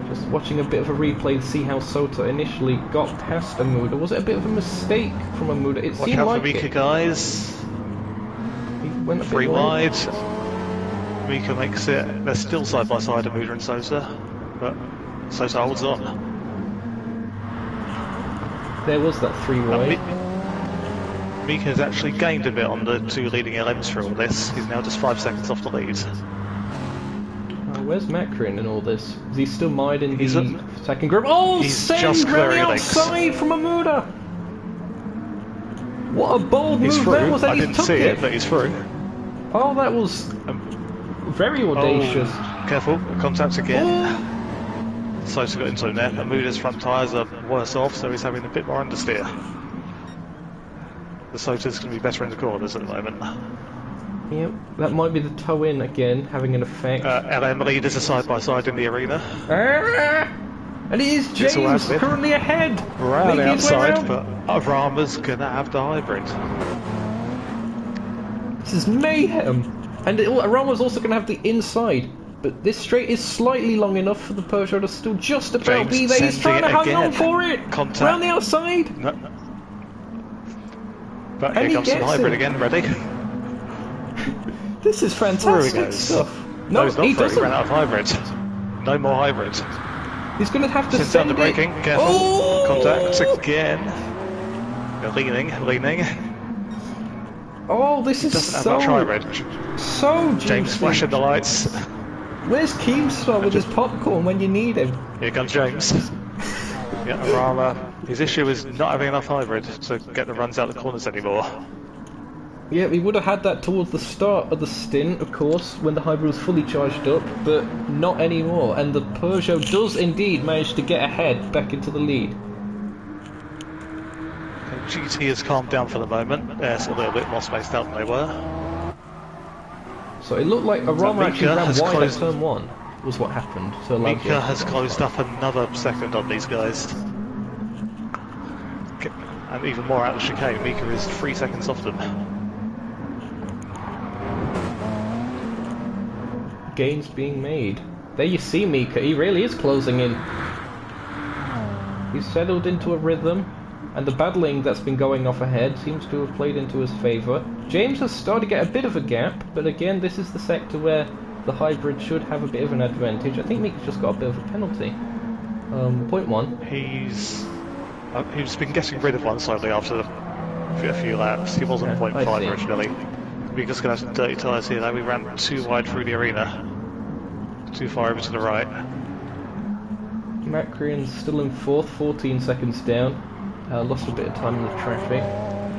Just watching a bit of a replay to see how Sota initially got past Amuda. Was it a bit of a mistake from Amuda? It Watch seemed out like for Mika, it. guys. He went a bit Three wide. wide. Mika makes it. They're still side by side, Amuda and Sota, but Sota holds on. There was that three wide. Mika has actually gained a bit on the two leading LMs for all this. He's now just 5 seconds off the lead. Where's Macron in all this? Is he still mired in He's the second group? Oh, he's send just round the clearing links. outside from Amuda! What a bold He's move through. that was, and I he didn't took see it! it, but he's through. Oh, that was very audacious. Oh, careful, contact again. Sota got into him there. Amuda's front tyres are worse off, so he's having a bit more understeer. The Sota's going to be better in the corners at the moment. Yep, that might be the toe in again, having an effect. LM leaders are side by side in the arena. And it is James currently ahead. Round the outside, but Rama's going to have the hybrid. This is mayhem. And Rama's also going to have the inside. But this straight is slightly long enough for the Peugeot to still just about be there. He's trying to hang on for it. Contact. Round the outside. No. But here comes the hybrid again, ready? This is fantastic stuff. No, he's not he through. doesn't. He ran out of hybrid. No more hybrid. He's going to have to Sends send down the braking. it. Careful. Oh! Contact again. Leaning. Oh, this is Doesn't have so... much hybrid. So juicy. James flashing the lights. Where's Keemstar with his popcorn when you need him? Here comes James. Yeah, Rama. His issue is not having enough hybrid to get the runs out the corners anymore. Yeah, we would have had that towards the start of the stint, of course, when the hybrid was fully charged up, but not anymore. And the Peugeot does indeed manage to get ahead back into the lead. GT has calmed down for the moment. They're a little bit more spaced out than they were. So it looked like Arama actually ran wide closed... at turn 1, was what happened. So Mika has closed up another second on these guys. And even more out of the chicane. Mika is 3 seconds off them. Gains being made. There you see Mika, he really is closing in. He's settled into a rhythm, and the battling that's been going off ahead seems to have played into his favour. James has started to get a bit of a gap, but again this is the sector where the hybrid should have a bit of an advantage. I think Mika's just got a bit of a penalty. 0.1. He's been getting rid of one slightly after a few laps. He wasn't 0.5 originally. Mika's going to have some dirty tyres here though. We ran too wide through the arena. Too far over to the right. Macrian's still in 4th, 14 seconds down. Lost a bit of time in the traffic.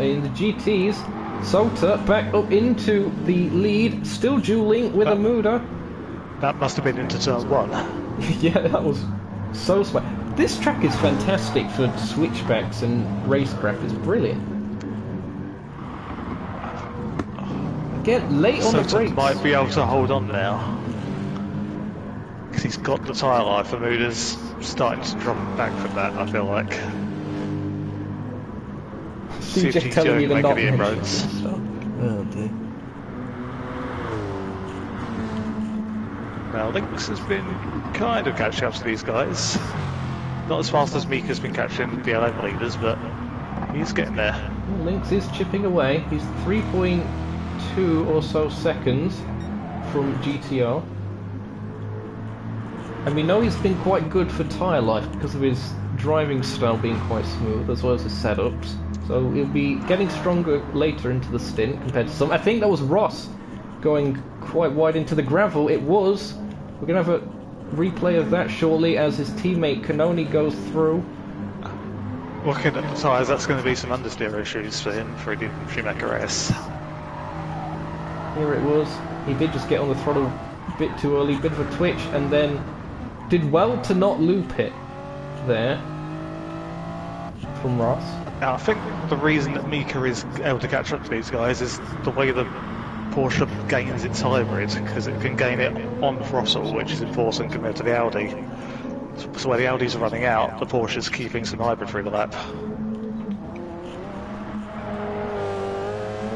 In the GTs, Sota back up into the lead, still dueling with Amuda. That must have been into turn 1. Yeah, that was so smart. This track is fantastic for switchbacks and racecraft. It's brilliant. Again, late on the brakes. Might be able to hold on now. Because he's got the tyre life. Amuda's starting to drop back from that, I feel like. See if just GTO telling me can the make not any mentions inroads. and stuff. Oh dear. Now, Lynx has been kind of catching up to these guys. Not as fast as Mika's been catching the L11 leaders, but he's getting there. Lynx is chipping away. He's 3.2 or so seconds from GTO. And we know he's been quite good for tyre life because of his driving style being quite smooth, as well as his setups. So he'll be getting stronger later into the stint compared to some. I think that was Ross going quite wide into the gravel. It was. We're going to have a replay of that shortly as his teammate Kanoni goes through. Looking at the tyres, that's going to be some understeer issues for him for the Schumacher S. Here it was. He did just get on the throttle a bit too early, bit of a twitch, and then did well to not loop it there from Ross. Now, I think the reason that Mika is able to catch up to these guys is the way the Porsche gains its hybrid, because it can gain it on throttle, which is important compared to the Audi. So where the Audis are running out, the Porsche's keeping some hybrid through the lap.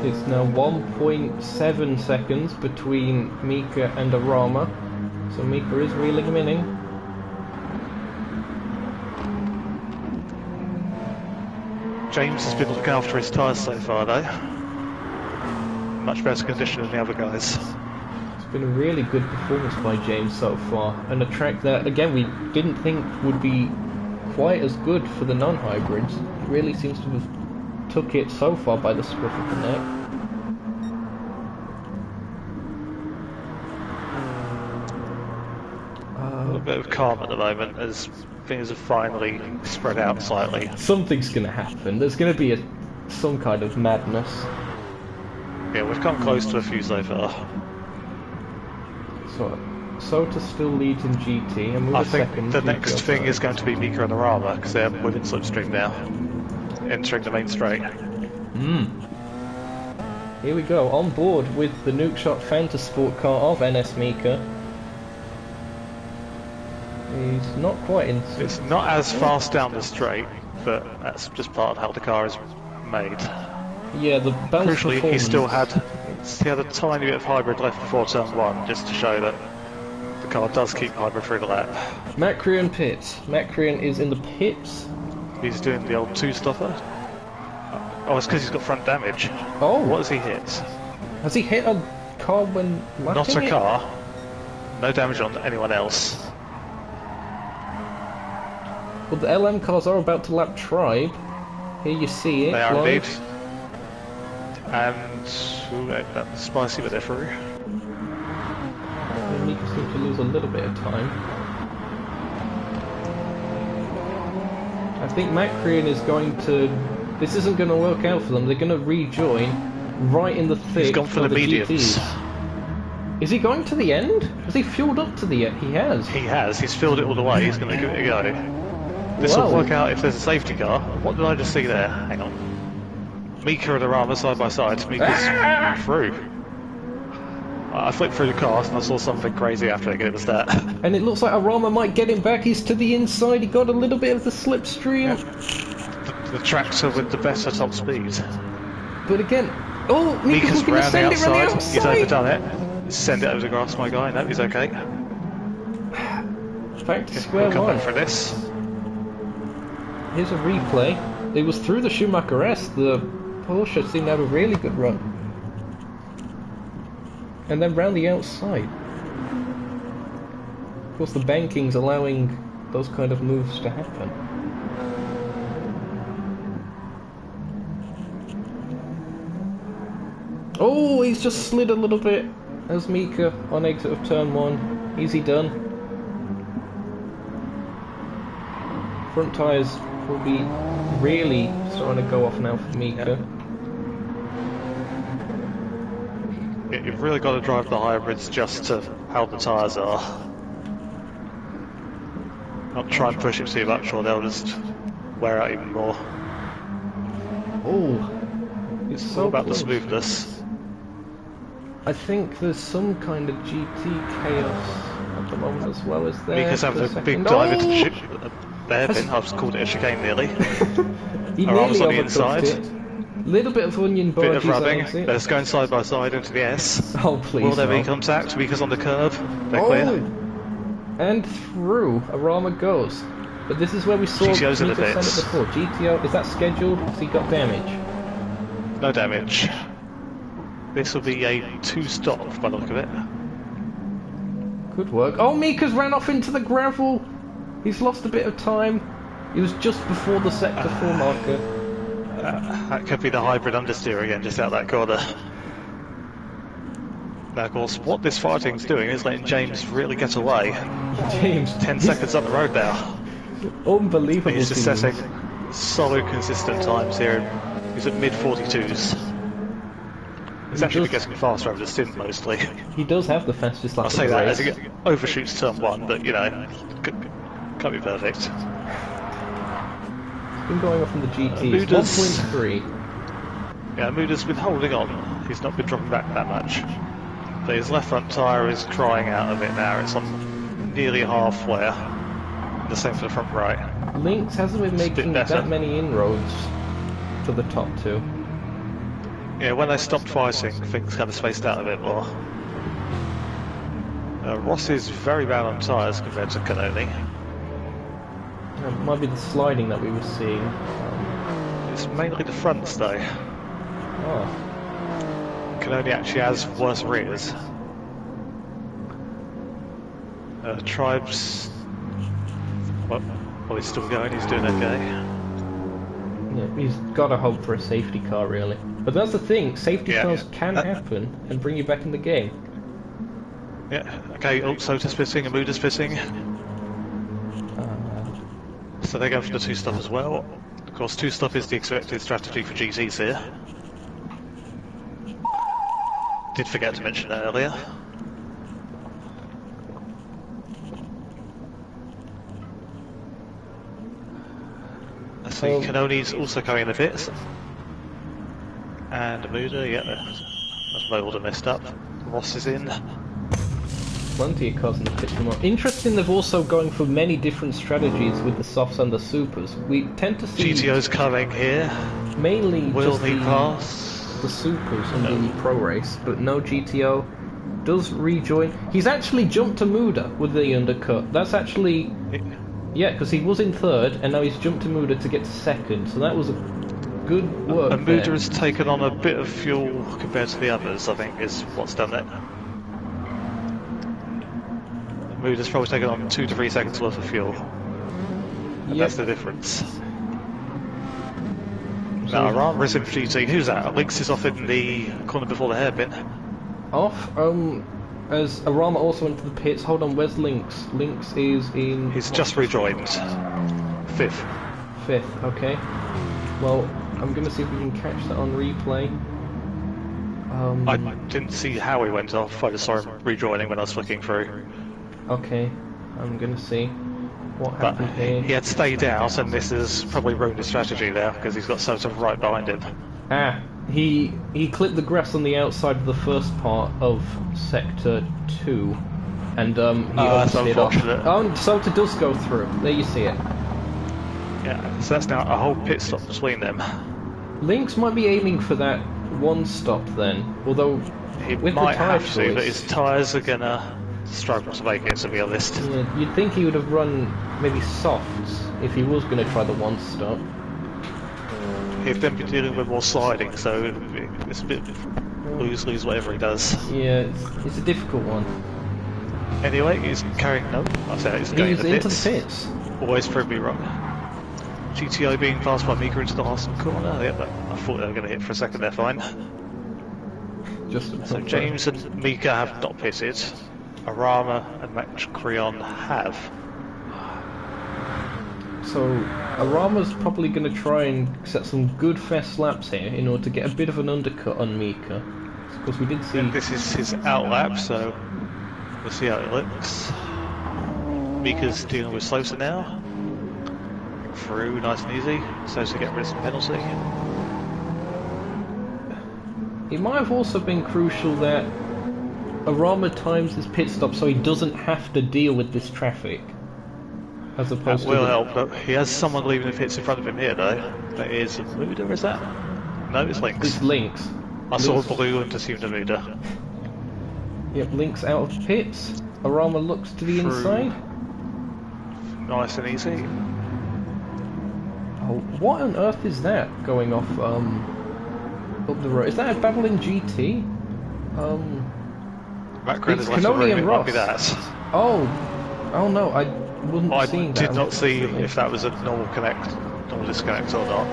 It's now 1.7 seconds between Mika and Arama, so Mika is reeling him in. James has been looking after his tyres so far though. Much better condition than the other guys. It's been a really good performance by James so far, and a track that, again, we didn't think would be quite as good for the non-hybrids. It really seems to have took it so far by the scruff of the neck. A little bit of calm at the moment as things have finally spread out slightly. Something's going to happen. There's going to be some kind of madness. Yeah, we've come close to a few so far. So, Sota still leads in GT, and we're I think second. the GT next thing outside. is going to be Mika and Arama, because they're within slipstream now, entering the main straight. Here we go, on board with the Nukeshot Motorsport car of NS Mika. He's not quite in. It's not as fast down the straight, but that's just part of how the car is made. Yeah, the bounce Crucially, he performance. still had a tiny bit of hybrid left before turn 1, just to show that the car does keep hybrid through the lap. Matt Crean pits. Matt Crean is in the pits. He's doing the old two-stopper. Oh, it's because he's got front damage. Oh, What has he hit? has he hit a car when lapping Not a it? car. No damage on anyone else. Well, the LM cars are about to lap Tribe. Here you see it. They are live. indeed. And ooh, that's spicy, but they're through. And Mika seems to lose a little bit of time. I think Matt Crean is going to. This isn't going to work out for them. They're going to rejoin right in the thick. He's gone for of the mediums. GTs. Is he going to the end? Has he fueled up to the end? He has. He has. He's filled it all the way. He's going to give it a go. This will Wow. work out if there's a safety car. What did I just see there? Hang on. Mika and Arama side by side. Mika's through. I flipped through the cars and I saw something crazy after it was that. And it looks like Arama might get him back. He's to the inside. He got a little bit of the slipstream. The tractor with the better top speed. But again, oh, Mika's Mika's looking to round the send it round the outside. outside. He's overdone it. Send it over the grass, my guy. No, he's okay. Back to square We'll come one. back for this. Here's a replay. It was through the Schumacher S. The Porsche seemed to have a really good run. And then round the outside. Of course, the banking's allowing those kind of moves to happen. Oh, he's just slid a little bit as Mika on exit of turn 1. Easy done. Front tyres will be really starting to go off now for Mika. You've really got to drive the hybrids just to how the tyres are. Not try and push it too much or they'll just wear out even more. Oh, it's It's so all about close. the smoothness. I think there's some kind of GT chaos at the moment as well as there. Mika's having for a big second. dive into Oh! the hairpin. I've called it a chicane nearly. He Arama's nearly on the overcooked inside. it. Little bit of onion Bit barges of rubbing. out it. Let's go side by side into the S. Oh, please Will there be no. contact? Mika's on the curb. They're Oh! clear. And through. Arama goes. But this is where we saw GTO's in the Mika send it pits. before. GTO, is that scheduled? Has he got damage? No damage. This will be a 2-stop by the look of it. Good work. Oh, Mika's ran off into the gravel! He's lost a bit of time. He was just before the sector 4 marker. That could be the hybrid understeer again, just out that corner. Now, of course, what this fighting's doing is letting James really get away. James, 10 seconds up the road now. unbelievable. He's just teams. setting solid, consistent times here. He's at mid-42s. He's actually getting faster over the stint, mostly. He does have the fastest lap I'll of say the that race. as he overshoots turn 1, but, you know, can't be perfect. He's been going off in the GTs. Muda's- 1.3. Yeah, Muda's been holding on. He's not been dropping back that much. But his left front tyre is crying out a bit now. It's on nearly half wear. The same for the front right. Lynx hasn't been It's a bit making better. that many inroads to the top two. Yeah, when they stopped fighting, things kind of spaced out a bit more. Ross is very bad on tyres compared to Canoni. Might be the sliding that we were seeing. It's mainly the fronts though. Oh, Canoni actually has worse rears. Tribes... Well, he's still going, he's doing okay. yeah, he's got to hope for a safety car, really. But that's the thing, safety Yeah. cars can happen and bring you back in the game. Yeah, okay, Sota's pitting and Muda's pitting. So they go for the 2-stop as well. Of course, 2-stop is the expected strategy for GTs here. Did forget to mention that earlier. I see Canoni's also coming in the pits. And Muda, yeah, that's Mold and messed up. Ross is in. Plenty of cars in the pit tomorrow. Interesting, they've also going for many different strategies with the softs and the supers. We tend to see GTO's coming here. mainly Will just he the pass? supers in the pro race, but no GTO does rejoin. He's actually jumped to Muda with the undercut. That's actually, yeah, because he was in third and now he's jumped to Muda to get to second. So that was a good work. And Muda there. has taken on a bit of fuel compared to the others, I think, is what's done it. Muda's probably taken on 2 to 3 seconds worth of fuel. And Yep. that's the difference. Now, Arama is in for GT. Who's that? Lynx is off in the corner before the hairpin. Off. As Arama also into the pits. Hold on, where's Lynx? Lynx is in. He's just rejoined. 5th. 5th. Okay. Well, I'm gonna see if we can catch that on replay. I didn't see how he went off. I just saw him rejoining when I was flicking through. Okay. I'm gonna see what But happened here. he had stayed out, and this has probably ruined his strategy there because he's got Soto right behind him. Ah, he clipped the grass on the outside of the first part of sector 2, and he that's slid off. unfortunate. Oh, and Sota does go through. There you see it. Yeah, so that's now a whole pit stop between them. Lynx might be aiming for that 1 stop then, although He with might the tyre have to, but choice, his tyres are gonna struggle to make it, to be honest. yeah, you'd think he would have run maybe softs if he was going to try the 1 stop. He'd then be dealing with more sliding, so it's a bit lose-lose whatever he does. Yeah, it's a difficult one. Anyway, he's carrying... No, I said he's going He's in the into pits. the pits. Always prove me wrong. GTO being passed by Mika into the last corner. Yeah, but I thought they were going to hit for a second there, fine. Just So James and Mika have not pitted. Arama and Max Creon have. So Arama's probably going to try and set some good fast laps here in order to get a bit of an undercut on Mika. Because we did see... And this is his out lap, so we'll see how it looks. Mika's dealing with Slosa now. Through, nice and easy. Slosa getting rid of some penalty. It might have also been crucial that Arama times his pit stop so he doesn't have to deal with this traffic. As That opposed will to... help, but he has someone leaving the pits in front of him here though. That is Muda, is that? No, it's Lynx. It's Lynx. I saw blue and assumed a Muda. Yep, Lynx out of pits. Arama looks to the inside. Nice and easy. Oh, what on earth is that going off up the road? Is that a Babylon GT? Background It's is left of Canoni room, and it might be Ross. that. Oh no, I wasn't seeing that. I did not see if that was a normal disconnect or not.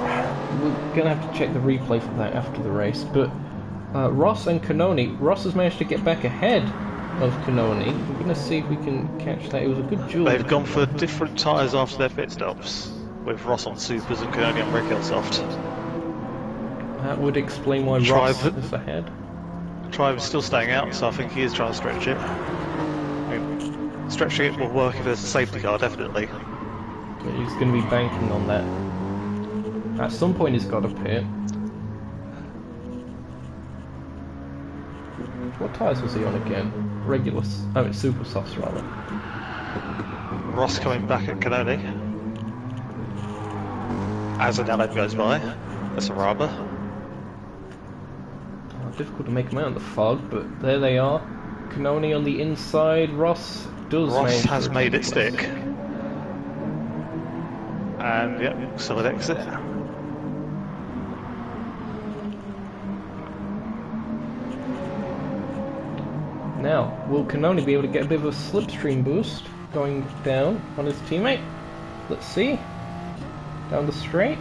We're gonna have to check the replay for that after the race. But Ross and Canoni, Ross has managed to get back ahead of Canoni. We're gonna see if we can catch that. It was a good duel. They've gone for different tyres after their pit stops, with Ross on supers and Canoni on regular soft. That would explain why Ross is ahead. Tribe is still staying out, so I think he is trying to stretch it. I mean, stretching it will work if there's a safety car, definitely. But he's going to be banking on that. At some point he's got to pit. What tyres was he on again? Regular... Oh, it's super softs rather. Ross coming back at Canoni. As an LM goes by. That's a rubber. Difficult to make them out in the fog, but there they are. Canoni on the inside. Ross has made it stick. And yep, solid exit. Now, will Canoni be able to get a bit of a slipstream boost going down on his teammate? Let's see. Down the straight.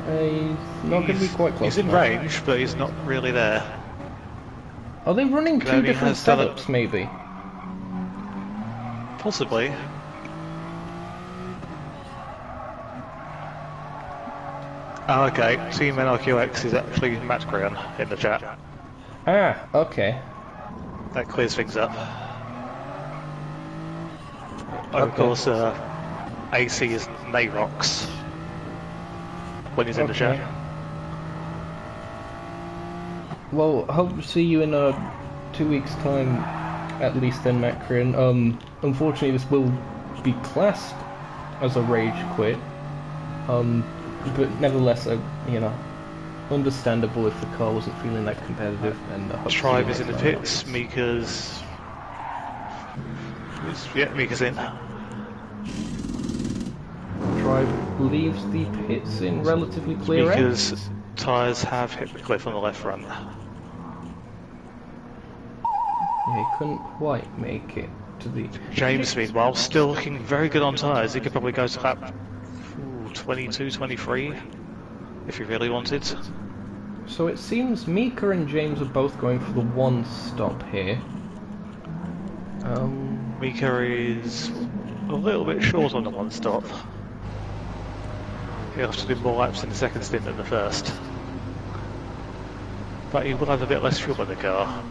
He's not going to be quite close. He's in range, but he's not really there. Are they running two different setups, maybe? Possibly. Oh, okay, Team NRQX is actually Matt Crean in the chat. Ah, okay. That clears things up. Of course, AC is Nayrox when he's in the chat. Well, hope to see you in 2 weeks' time, at least then, Matt Crean. Unfortunately, this will be classed as a rage quit. But nevertheless, you know, understandable if the car wasn't feeling that competitive. And Tribe is in the pits. Mika's in. Tribe leaves the pits in relatively clear air. Mika's tyres have hit the cliff on the left front. Yeah, he couldn't quite make it to the... James, meanwhile, still looking very good on tyres. He could probably go to lap 22, 23, if he really wanted. So it seems Mika and James are both going for the one stop here. Mika is a little bit short on the one stop. He'll have to do more laps in the second stint than the first. But he will have a bit less fuel in the car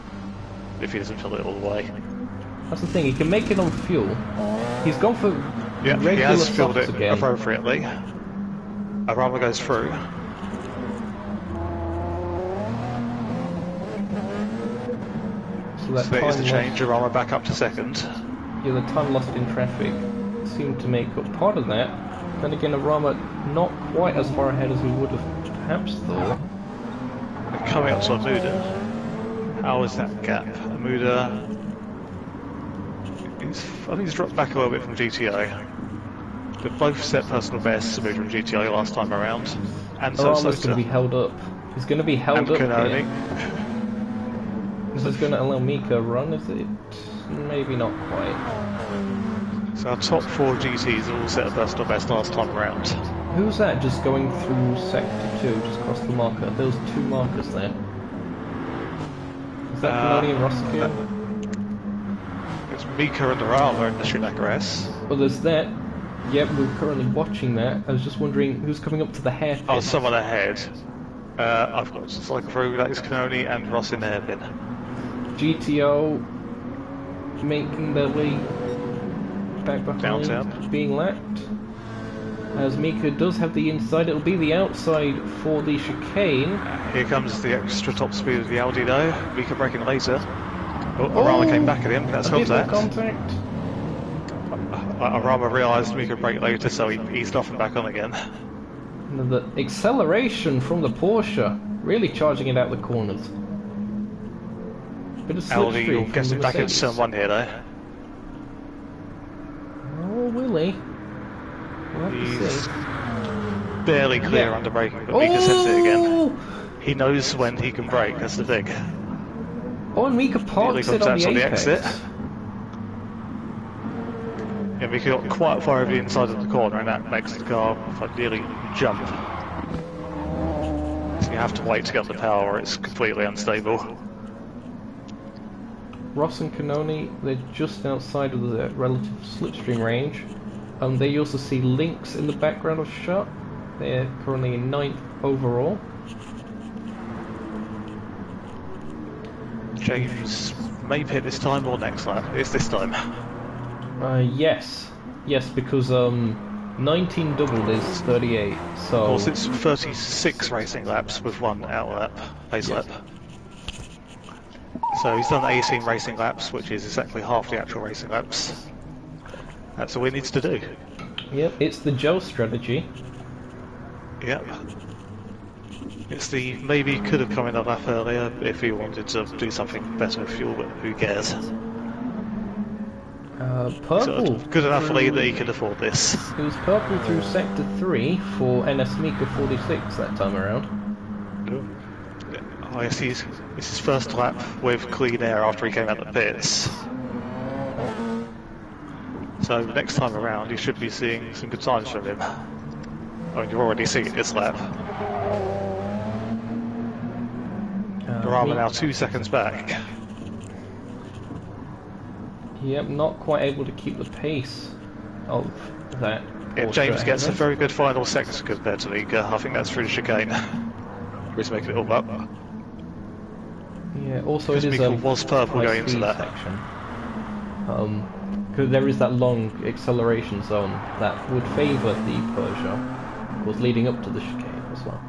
if he doesn't fill it all the way. That's the thing, he can make it on fuel. He's gone for regular he has filled it again. appropriately. Arama goes through. So that there's the change, Arama back up to second. Yeah, the time lost in traffic seemed to make up part of that. Then again, Arama not quite as far ahead as we would have perhaps thought. And coming up to Amuda. How is that gap? Amuda... I think he's dropped back a little bit from GTO. They've both set personal bests, Amuda and GTO last time around. And so Arama's going to be held up. He's going to be held up here. This is going to allow Mika a run, is it? Maybe not quite. So our top 4 GTs all set a personal best last time around. Who's that just going through sector 2, just across the marker? There was 2 markers there. Is that Canoni and Zokeo? It's Mika and Arama in the Schumacher S. Well, there's that. Yep, we're currently watching that. I was just wondering who's coming up to the hairpin. Oh, someone ahead. I've got to cycle through, that is Canoni and Ross in the hairpin. GTO making their way back behind, downtown, being lapped. As Mika does have the inside, it'll be the outside for the chicane. Here comes the extra top speed of the Audi though. Mika braking later. Oh, Arama came back at him, that's contact. Contact. Arama realised Mika braked later, so he eased off and back on again. And the acceleration from the Porsche, really charging it out the corners. Bit of Audi slipstream from gets the him back into Mercedes. turn 1 here though. Oh, will he? We'll have to He's see. barely clear Yeah. under braking, but Mika sends it again. Oh! He knows when he can brake, that's the thing. Oh, and Mika Nearly parks it on contacts the on the apex. exit. Yeah, Mika got quite far over the inside of the corner and that makes the car like, nearly jump. So you have to wait to get the power or it's completely unstable. Ross and Canoni, they're just outside of the relative slipstream range. They also see Lynx in the background of shot. They're currently in 9th overall. James may pit this time or next lap. It's this time. Yes. Yes, because 19 doubled is 38, so... Of course, it's 36 racing laps with one out lap, pace lap. So he's done 18 racing laps, which is exactly half the actual racing laps. That's all he needs to do. Yep, it's the Joe strategy. Yep. It's the maybe could have come in a lap earlier if he wanted to do something better with fuel, but who cares? Purple. Good enough lead that he could afford this. It was purple through sector 3 for NS Mika 46 that time around. Oh, yes, it's his first lap with clean air after he came out of the pits. So next time around you should be seeing some good times from him. I mean, you're already seeing it this lap. Rama now 2 seconds back. Yep, not quite able to keep the pace of that. Yeah, James gets a very good final sector compared to Mika. I think that's through the chicane. He's making it all up. Yeah, also it is Mika was purple going into high-speed that section. Because there is that long acceleration zone that would favour the Peugeot, was leading up to the chicane as well.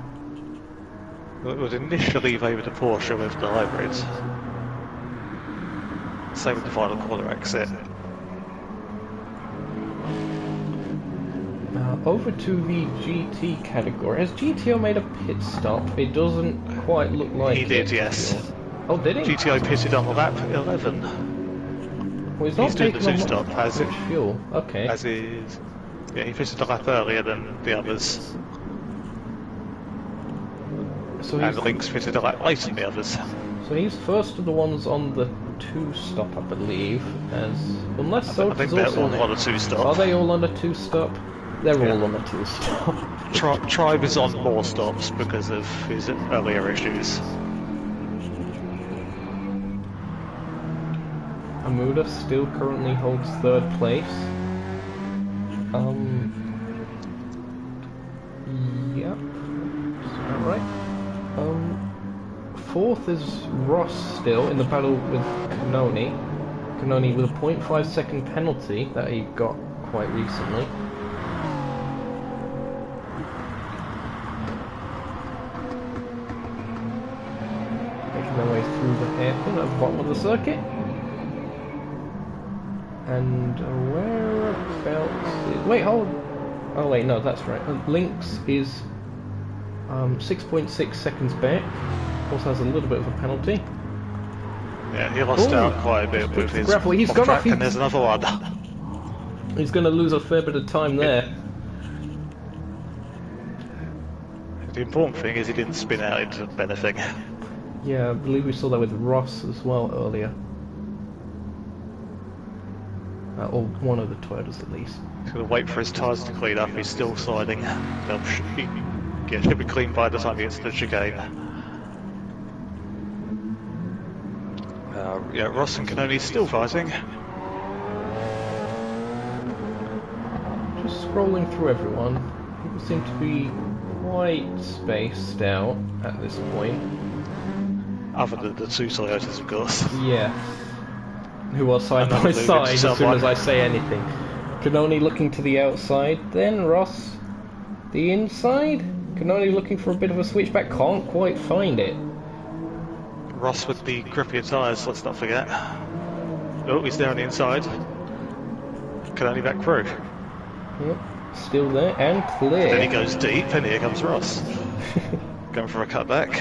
It would initially favour the Porsche with the hybrids. Same with the final corner exit. Over to the GT category. Has GTO made a pit stop? It doesn't quite look like He did, yes. Oh, did he? GTO pitted on lap 11. Well, he's not He's doing the taking on two-stop, as much fuel. Okay. As is... Yeah, he pitted a lap earlier than the others. So And Lynx pitted a lap later than the others. So he's first of the ones on the 2-stop, I believe. Unless I think Sota's they're also all on a 2-stop. Are they all on a 2-stop? They're all on a 2-stop. Tribe is on more stops because of his earlier issues. Amuda still currently holds 3rd place. Yep. Is that right? 4th is Ross still in the battle with Canoni. Canoni with a 0.5 second penalty that he got quite recently. Making their way through the hairpin at the bottom of the circuit. And whereabouts... Wait, hold... Oh wait, no, that's right. Lynx is 6.6 seconds back. Also has a little bit of a penalty. Yeah, he lost out quite a bit with his gravel. He's gone off. and there's another one. He's going to lose a fair bit of time there. The important thing is he didn't spin out into anything. Yeah, I believe we saw that with Ross as well earlier. Or one of the Toyotas at least. He's going to wait for his tyres to clean up. He's still sliding. Should be clean by the time he gets to the chicane. Yeah, Ross and Canoni still fighting. Just scrolling through everyone. People seem to be quite spaced out at this point. Other than the 2 Toyotas, of course. Yeah. Who are side by side as soon as I say anything. Canoni looking to the outside, then Ross the inside. Canoni looking for a bit of a switchback, can't quite find it. Ross with the grippier tyres, let's not forget. Oh, he's there on the inside. Canoni back through. Yep. Still there and clear. And then he goes deep, and here comes Ross. Going for a cutback.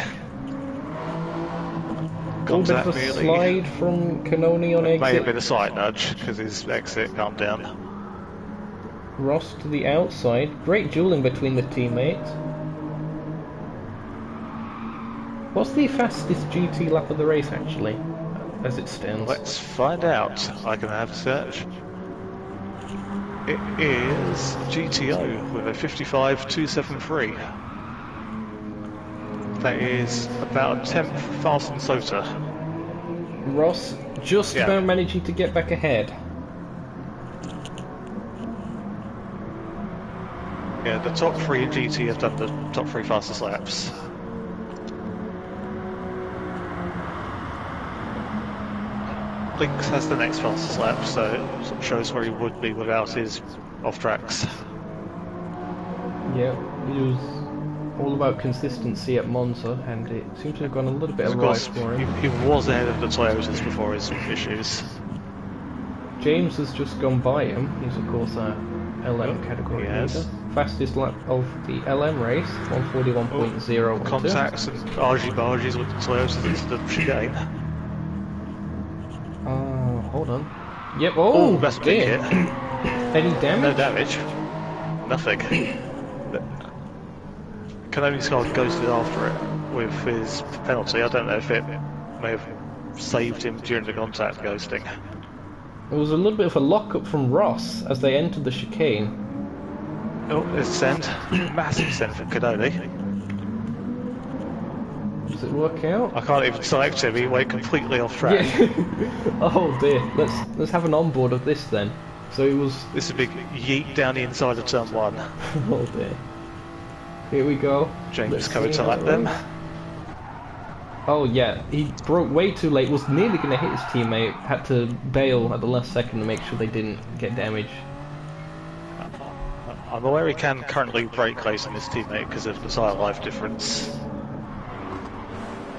A little bit of a slide from Canoni on exit. May have been a slight nudge because his exit calmed down. Ross to the outside. Great dueling between the teammates. What's the fastest GT lap of the race actually, as it stands? Let's find out. I can have a search. It is GTO with a 55.273. That is about a tenth faster than Sota. Ross just about managing to get back ahead. Yeah, the top three in GT have done the top three fastest laps. Lynx has the next fastest lap, so it sort of shows where he would be without his off tracks. Yeah, he was all about consistency at Monza, and it seems to have gone a little bit awry for him. He was ahead of the Toyotas before his issues. James has just gone by him. He's of course a LM category leader. Fastest lap of the LM race, 141.0. Contacts and argy-bargies with the Toyotas into the chicane. Hold on. Yep, oh, that's a big hit. Any damage? No damage. Nothing. Canoni's car ghosted after it with his penalty. I don't know if it may have saved him during the contact ghosting. There was a little bit of a lock-up from Ross as they entered the chicane. Oh, it's send. Massive send for Canoni. Does it work out? I can't even select him, he went completely off track. Yeah. Oh dear, let's have an onboard of this then. So it was... This is a big yeet down the inside of turn 1. Oh dear. Here we go. James coming to lap them. Oh yeah, he broke way too late, was nearly going to hit his teammate, had to bail at the last second to make sure they didn't get damaged. I'm aware he can currently brake late on his teammate because of the tyre life difference.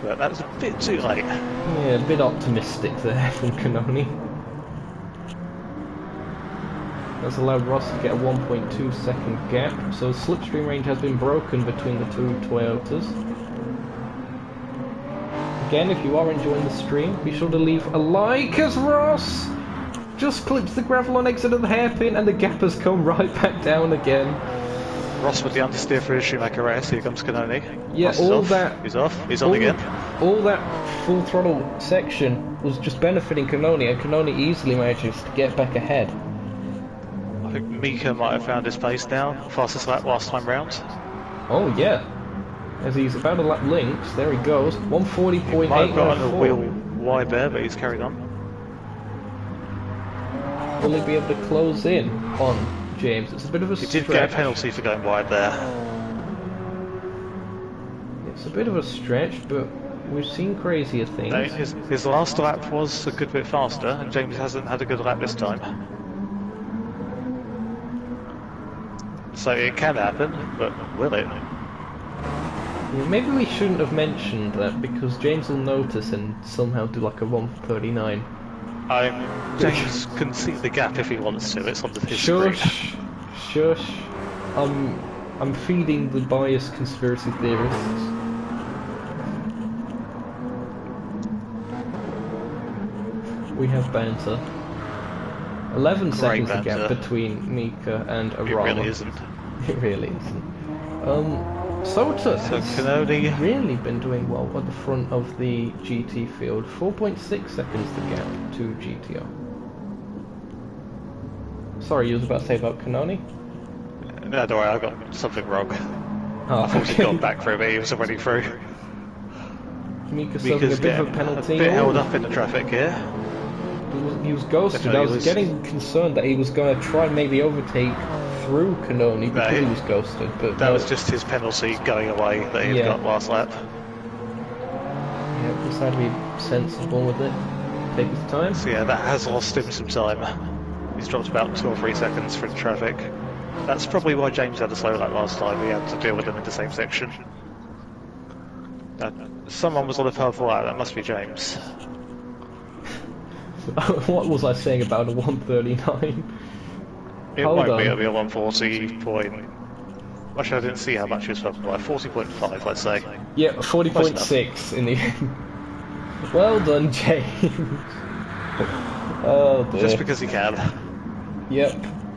But that was a bit too late. Yeah, a bit optimistic there from Canoni. That's allowed Ross to get a 1.2 second gap, so slipstream range has been broken between the two Toyotas. Again, if you are enjoying the stream, be sure to leave a like as Ross just clips the gravel on exit of the hairpin and the gap has come right back down again. Ross with the understeer for his Schumacher S, here comes Canoni. Yeah, Ross all is that... He's off, he's on again. All that full throttle section was just benefiting Canoni, and Canoni easily manages to get back ahead. I think Mika might have found his pace now, fastest lap last time round. Oh yeah, as he's about to lap Lynx, there he goes, 140.8. Might have gotten a wheel wide there, but he's carried on. Will he be able to close in on James? It's a bit of a stretch. He did get a penalty for going wide there. It's a bit of a stretch, but we've seen crazier things. No, his last lap was a good bit faster, and James hasn't had a good lap this time. So it can happen, but will it? Yeah, maybe we shouldn't have mentioned that, because James will notice and somehow do like a 139. James can see the gap if he wants to, it's on his Shush, screen. shush. I'm feeding the biased conspiracy theorists. We have banter. 11 seconds the gap between Mika and Arama. It really isn't. It really isn't. Sota has Canoni really been doing well at the front of the GT field. 4.6 seconds the gap to GTO. Sorry, you was about to say about Canoni? No, don't worry, I got something wrong. Oh, I thought he'd gone back through, but he was already through. Mika serving a bit of a penalty. A bit held up in the traffic here. He was ghosted. Definitely I was getting concerned that he was going to try and maybe overtake through Canoni because he was ghosted. But that was just his penalty going away that he got last lap. Yeah, decided to be sensible with it. Take his time. So yeah, that has lost him some time. He's dropped about 2 or 3 seconds through the traffic. That's probably why James had a slow lap last time. He had to deal with him in the same section. Someone was on a powerful lap. That must be James. What was I saying about a 139? It Hold won't be, on. it'll be a 140 point. Actually, I didn't see how much it was for, like 40.5, let's say. Yeah, 40.6 in the end. Well done, James. Oh dear. Just because he can. Yep.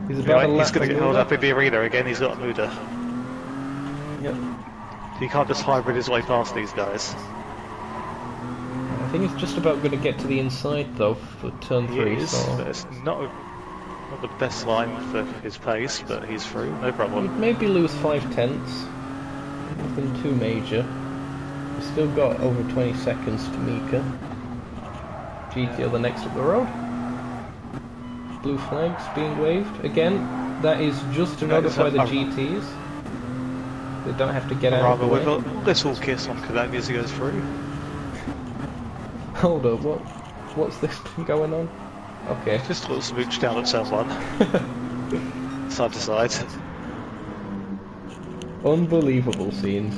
He's about Anyway, to he's going to get held up in the arena again, he's got a Muda. Yep. He can't just hybrid his way past these guys. I think he's just about going to get to the inside though for turn 3. He is, So but it's not the best line for his pace, but he's through, no problem. he'd maybe lose 5/10. Nothing too major. He's still got over 20 seconds to Mika. GTO the next up the road. Blue flags being waved. Again, that is just to notify the GTs. They don't have to get out of the way. With a little kiss on Kadani as he goes through. Hold up, what's this going on? Okay. Just a little smooch down at someone. Side to side. Unbelievable scenes.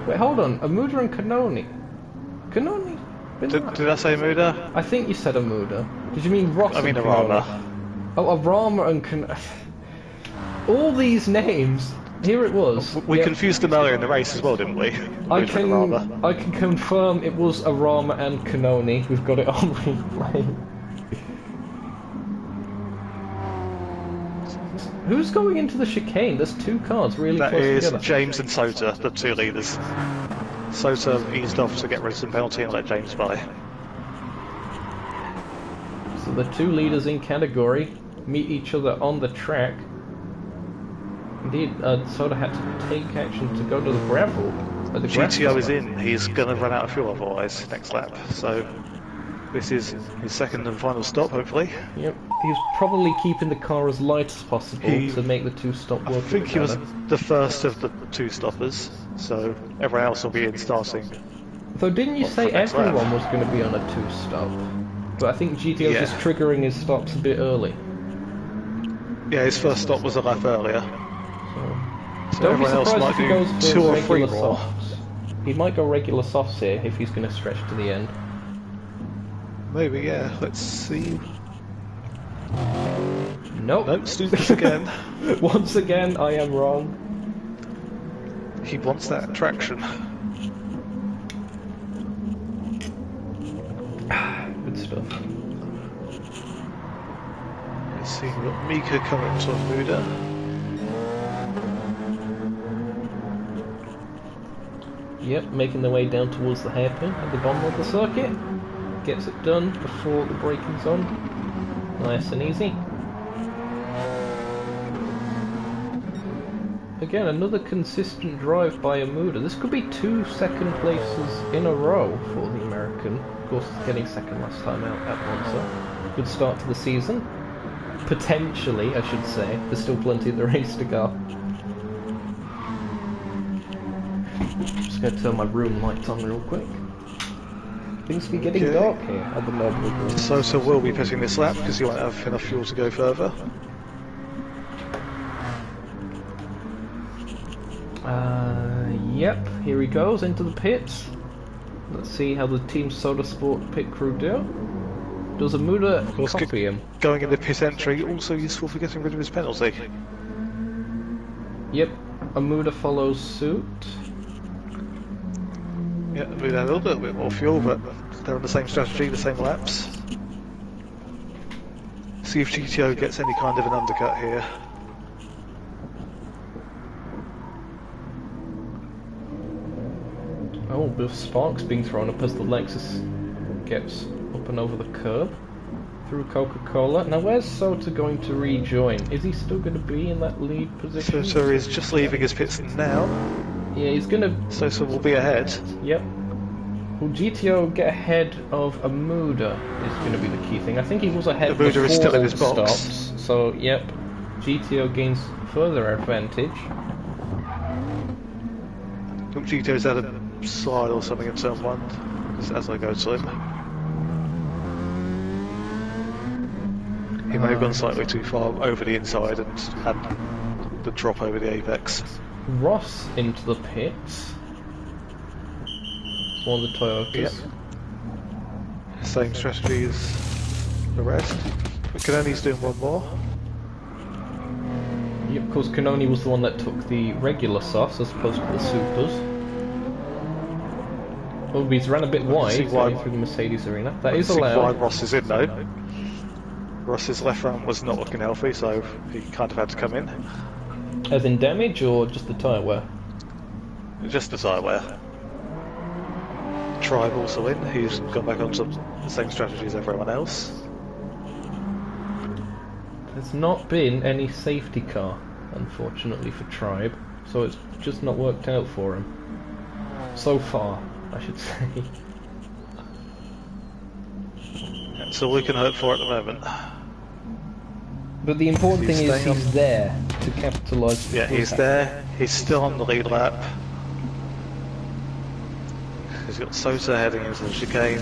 Wait, hold on. Amuda and Kanoni. Kanoni? Did I say Muda? I think you said Amuda. Did you mean Ross? I mean and Arama. Kanoni? Oh, Arama and Kanoni. All these names. Here it was. We Yep. confused them earlier in the race as well, didn't we? I Muda and Arama. can confirm it was Arama and Kanoni. We've got it on replay. Who's going into the chicane? There's 2 cars really That close is together. James and Sota, the 2 leaders. Sota eased off to get rid of some penalty and let James by. So the 2 leaders in category meet each other on the track. Indeed, Soda had to take action to go to the gravel. The GTO is in, he's going to run out of fuel otherwise next lap. So this is his second and final stop, hopefully. Yep, he's probably keeping the car as light as possible to make the 2 stop work. I think he was the first of the 2 stoppers, so everyone else will be in starting. Though didn't you say everyone was going to be on a 2-stop? But I think GTO's just triggering his stops a bit early. Yeah, his first stop was a lap earlier. So don't be everyone else surprised might if he do goes for 2 or 3 regular more. softs. He might go regular softs here if he's going to stretch to the end. Maybe, yeah. Let's see. Nope. Nope, stupid again. Once again, I am wrong. He wants that traction. Good stuff. Let's see, we've got Mika coming to Muda. Yep, making their way down towards the hairpin at the bottom of the circuit. Gets it done before the braking's on. Nice and easy. Again, another consistent drive by Amuda. This could be 2 second places in a row for the American. Of course, getting second last time out at Monza. Good start to the season. Potentially, I should say. There's still plenty of the race to go. Just going to turn my room lights on real quick. Things be getting dark here at the Nürburgring. Sosa will be pitting this lap because he won't have enough fuel to go further. Yep, here he goes into the pits. Let's see how the Team Soda Sport pit crew do. Does Amuda copy him? Going in the pit entry, also useful for getting rid of his penalty. Yep, Amuda follows suit. Yeah, we had a little bit more fuel, but they're on the same strategy, the same laps. See if GTO gets any kind of an undercut here. Oh, a bit of sparks being thrown up as the Lexus gets up and over the curb through Coca-Cola. Now where's Sota going to rejoin? Is he still going to be in that lead position? Sota is just leaving his pits now. Yeah, he's going to... Sosa will be ahead. Yep. Will GTO get ahead of Amuda is going to be the key thing. I think he was ahead Amuda before is still in all his box. stops. So, yep. GTO gains further advantage. I think GTO's had a slide or something in turn 1, as I go to him. He may have gone slightly too far over the inside and had the drop over the apex. Ross into the pits. One of the Toyotas. Yep. Same strategy as the rest. But Kanani's doing one more. Yeah, of course, Canoni was the one that took the regular softs as opposed to the supers. Oh, he's ran a bit wide going through the Mercedes arena. That is allowed. Why Ross is in though. Ross's left front was not looking healthy, so he kind of had to come in. As in damage or just the tyre wear? Just the tyre wear. Tribe also in. He's gone back onto the same strategy as everyone else. There's not been any safety car, unfortunately, for Tribe, so it's just not worked out for him. So far, I should say. That's all we can hope for at the moment. But the important thing is he's there to capitalise. Yeah, he's there. He's still on the lead lap. He's got Sosa heading into the chicane.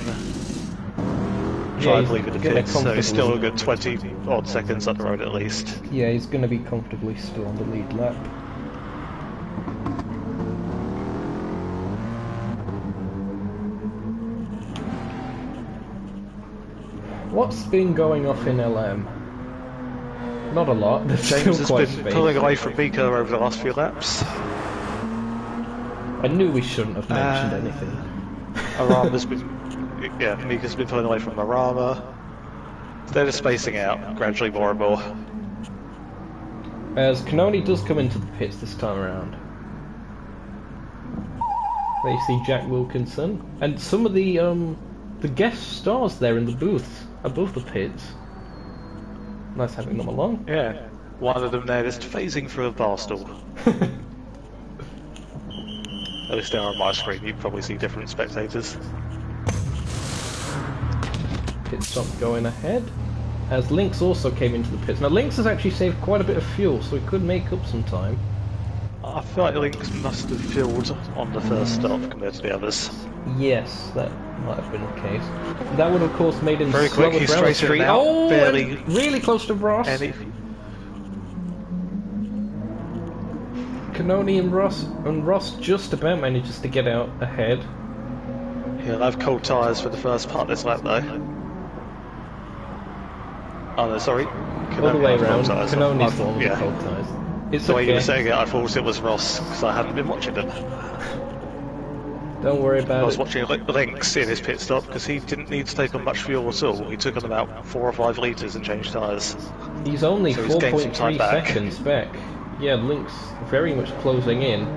Tribe leaving the pits, so he's still a good 20 odd seconds up the road at least. Yeah, he's going to be comfortably still on the lead lap. What's been going off in LM? Not a lot. James has been pulling away from Mika over the last few laps. I knew we shouldn't have mentioned anything. Arama's been... Yeah, Mika's been pulling away from Arama. They're just spacing out, gradually more and more. As Canoni does come into the pits this time around. There you see Jack Wilkinson. And some of the guest stars there in the booths above the pits. Nice having them along. Yeah, one of them there just phasing through a bar stool. At least they are on my screen, you'd probably see different spectators. Pit stop going ahead. As Lynx also came into the pits. Now Lynx has actually saved quite a bit of fuel, so he could make up some time. I feel like Lynx must have filled on the first stop compared to the others. Yes, that might have been the case. That would of course made him very quick, he's straight in and out, oh, barely... really close to Ross. Canoni and Ross just about manages to get out ahead. He'll have cold tyres for the first part of this lap though. Oh no, sorry. All the way around, Canoni's the one with the cold tyres. It's the way okay. you were saying it, I thought it was Ross, because I hadn't been watching them. Don't worry about it. I was watching Lynx in his pit stop, because he didn't need to take on much fuel at all. He took on about 4 or 5 litres and changed tyres. He's only 4.3 seconds back. Yeah, Lynx very much closing in.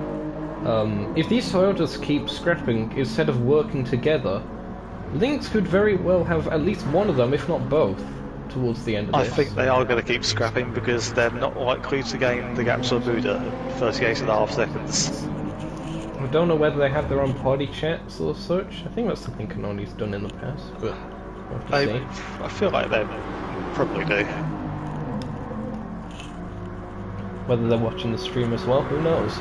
If these Toyotas keep scrapping instead of working together, Lynx could very well have at least one of them, if not both, towards the end of this. I think they are going to keep scrapping because they're not likely to gain the gap to Buda, 38.5 seconds. I don't know whether they have their own party chats or such. I think that's something Canoni's done in the past, but we'll have to see. I feel like they probably do. Whether they're watching the stream as well, who knows?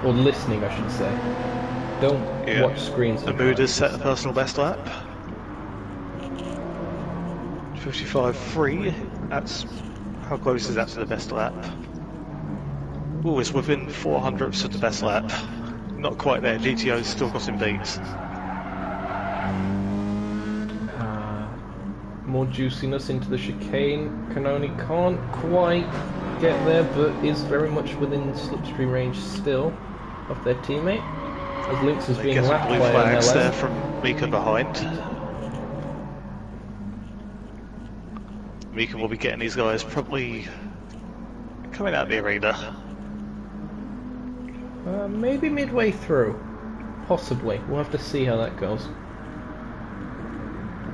Or listening, I should say. Don't watch screens. Amuda's set a personal best lap. 55.3. That's how close is that to the best lap? Ooh, it's within 400ths of the best lap. Not quite there. GTO's still got him beat. More juiciness into the chicane. Canoni can't quite get there, but is very much within slipstream range still of their teammate. As Lynx is being lapped by flags an there from Mika behind. Mika will be getting these guys probably coming out of the arena. Maybe midway through. Possibly. We'll have to see how that goes.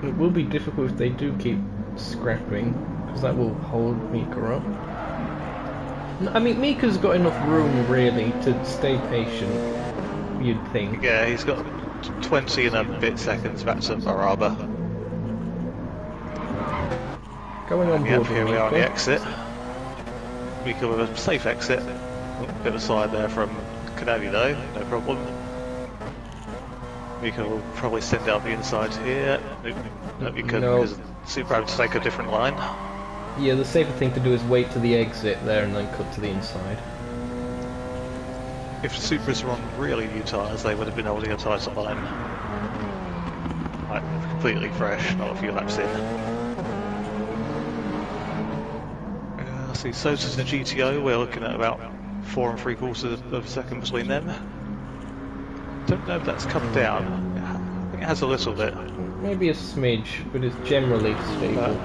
It will be difficult if they do keep scrapping, because that will hold Mika up. I mean, Mika's got enough room, really, to stay patient, you'd think. Yeah, he's got 20 and a bit seconds back to Baraba. Going on board here we are on the exit. Mika with a safe exit. A bit of a slide there from Canadi though, no problem. Mika will probably send out the inside here. No, you couldn't because Super had to take a different line. Yeah, the safer thing to do is wait to the exit there and then cut to the inside. If Supras were on really new tyres, they would have been holding a tighter line. Like, completely fresh, not a few laps in. see Sosa's and GTO, we're looking at about 4 3/4 of a second between them. Don't know if that's come down. I think it has a little bit. Maybe a smidge, but it's generally stable.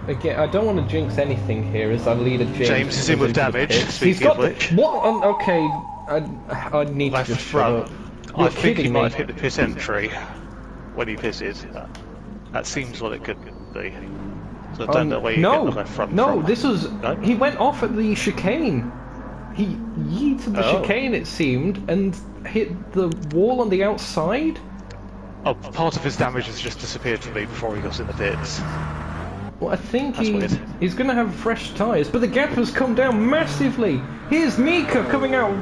Again, I don't want to jinx anything here as I lead a James is in with damage, He's got of which. What? Okay, I need to just shut up. You're I think he kidding might me. have hit the pit entry when he pitted. That seems what it could be. So I don't know where you get the left front from. This was... No? He went off at the chicane. He yeeted the chicane, it seemed, and hit the wall on the outside. Oh, part of his damage has just disappeared from me before he got in the pits. Well, I think That's weird. he's going to have fresh tyres, but the gap has come down massively. Here's Mika coming out.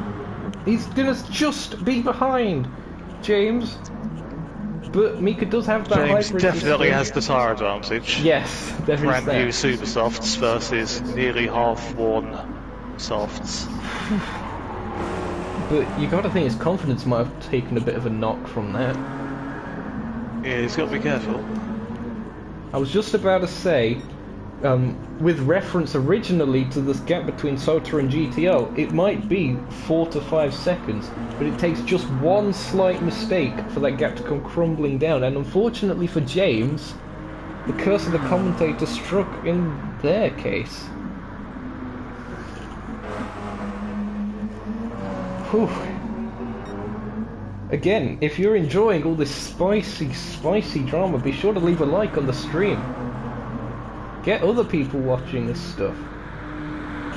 He's going to just be behind James. But Mika does have that James hybrid definitely system. has the tyre advantage. Yes, there is Brand that. new super softs versus nearly half-worn softs. But you got to think his confidence might have taken a bit of a knock from that. Yeah, he's got to be careful. I was just about to say, with reference originally to this gap between Sota and GTO, it might be 4 to 5 seconds, but it takes just one slight mistake for that gap to come crumbling down, and unfortunately for James, the curse of the commentator struck in their case. Whew. Again, if you're enjoying all this spicy drama, be sure to leave a like on the stream. Get other people watching this stuff.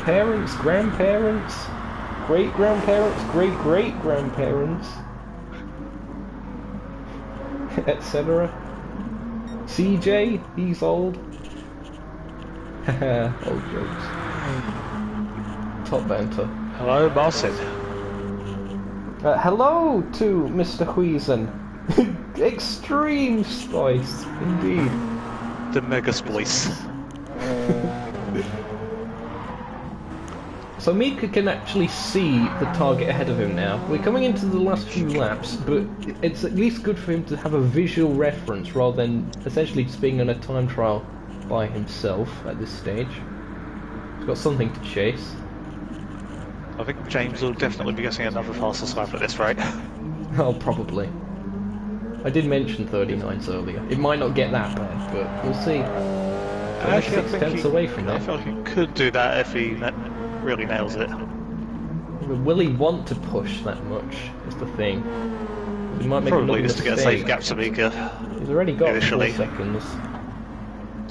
Parents, grandparents, great-grandparents, great-great-grandparents, etc. CJ, he's old. Haha, old jokes. Top banter. Hello, Marcin. Hello to Mr. Huizen. Extreme spice, indeed. The mega splice. So Mika can actually see the target ahead of him now. We're coming into the last few laps, but it's at least good for him to have a visual reference rather than essentially just being on a time trial by himself at this stage. He's got something to chase. I think James will definitely be getting another fastest lap at this rate. Oh, probably. I did mention 39s earlier. It might not get that bad, but we'll see. Only 6 tenths away from I it. feel like he could do that if he really nails it. But will he want to push that much, is the thing. He might make Probably another just to get a mistake. safe gap to Mika. He's already got initially. 4 seconds.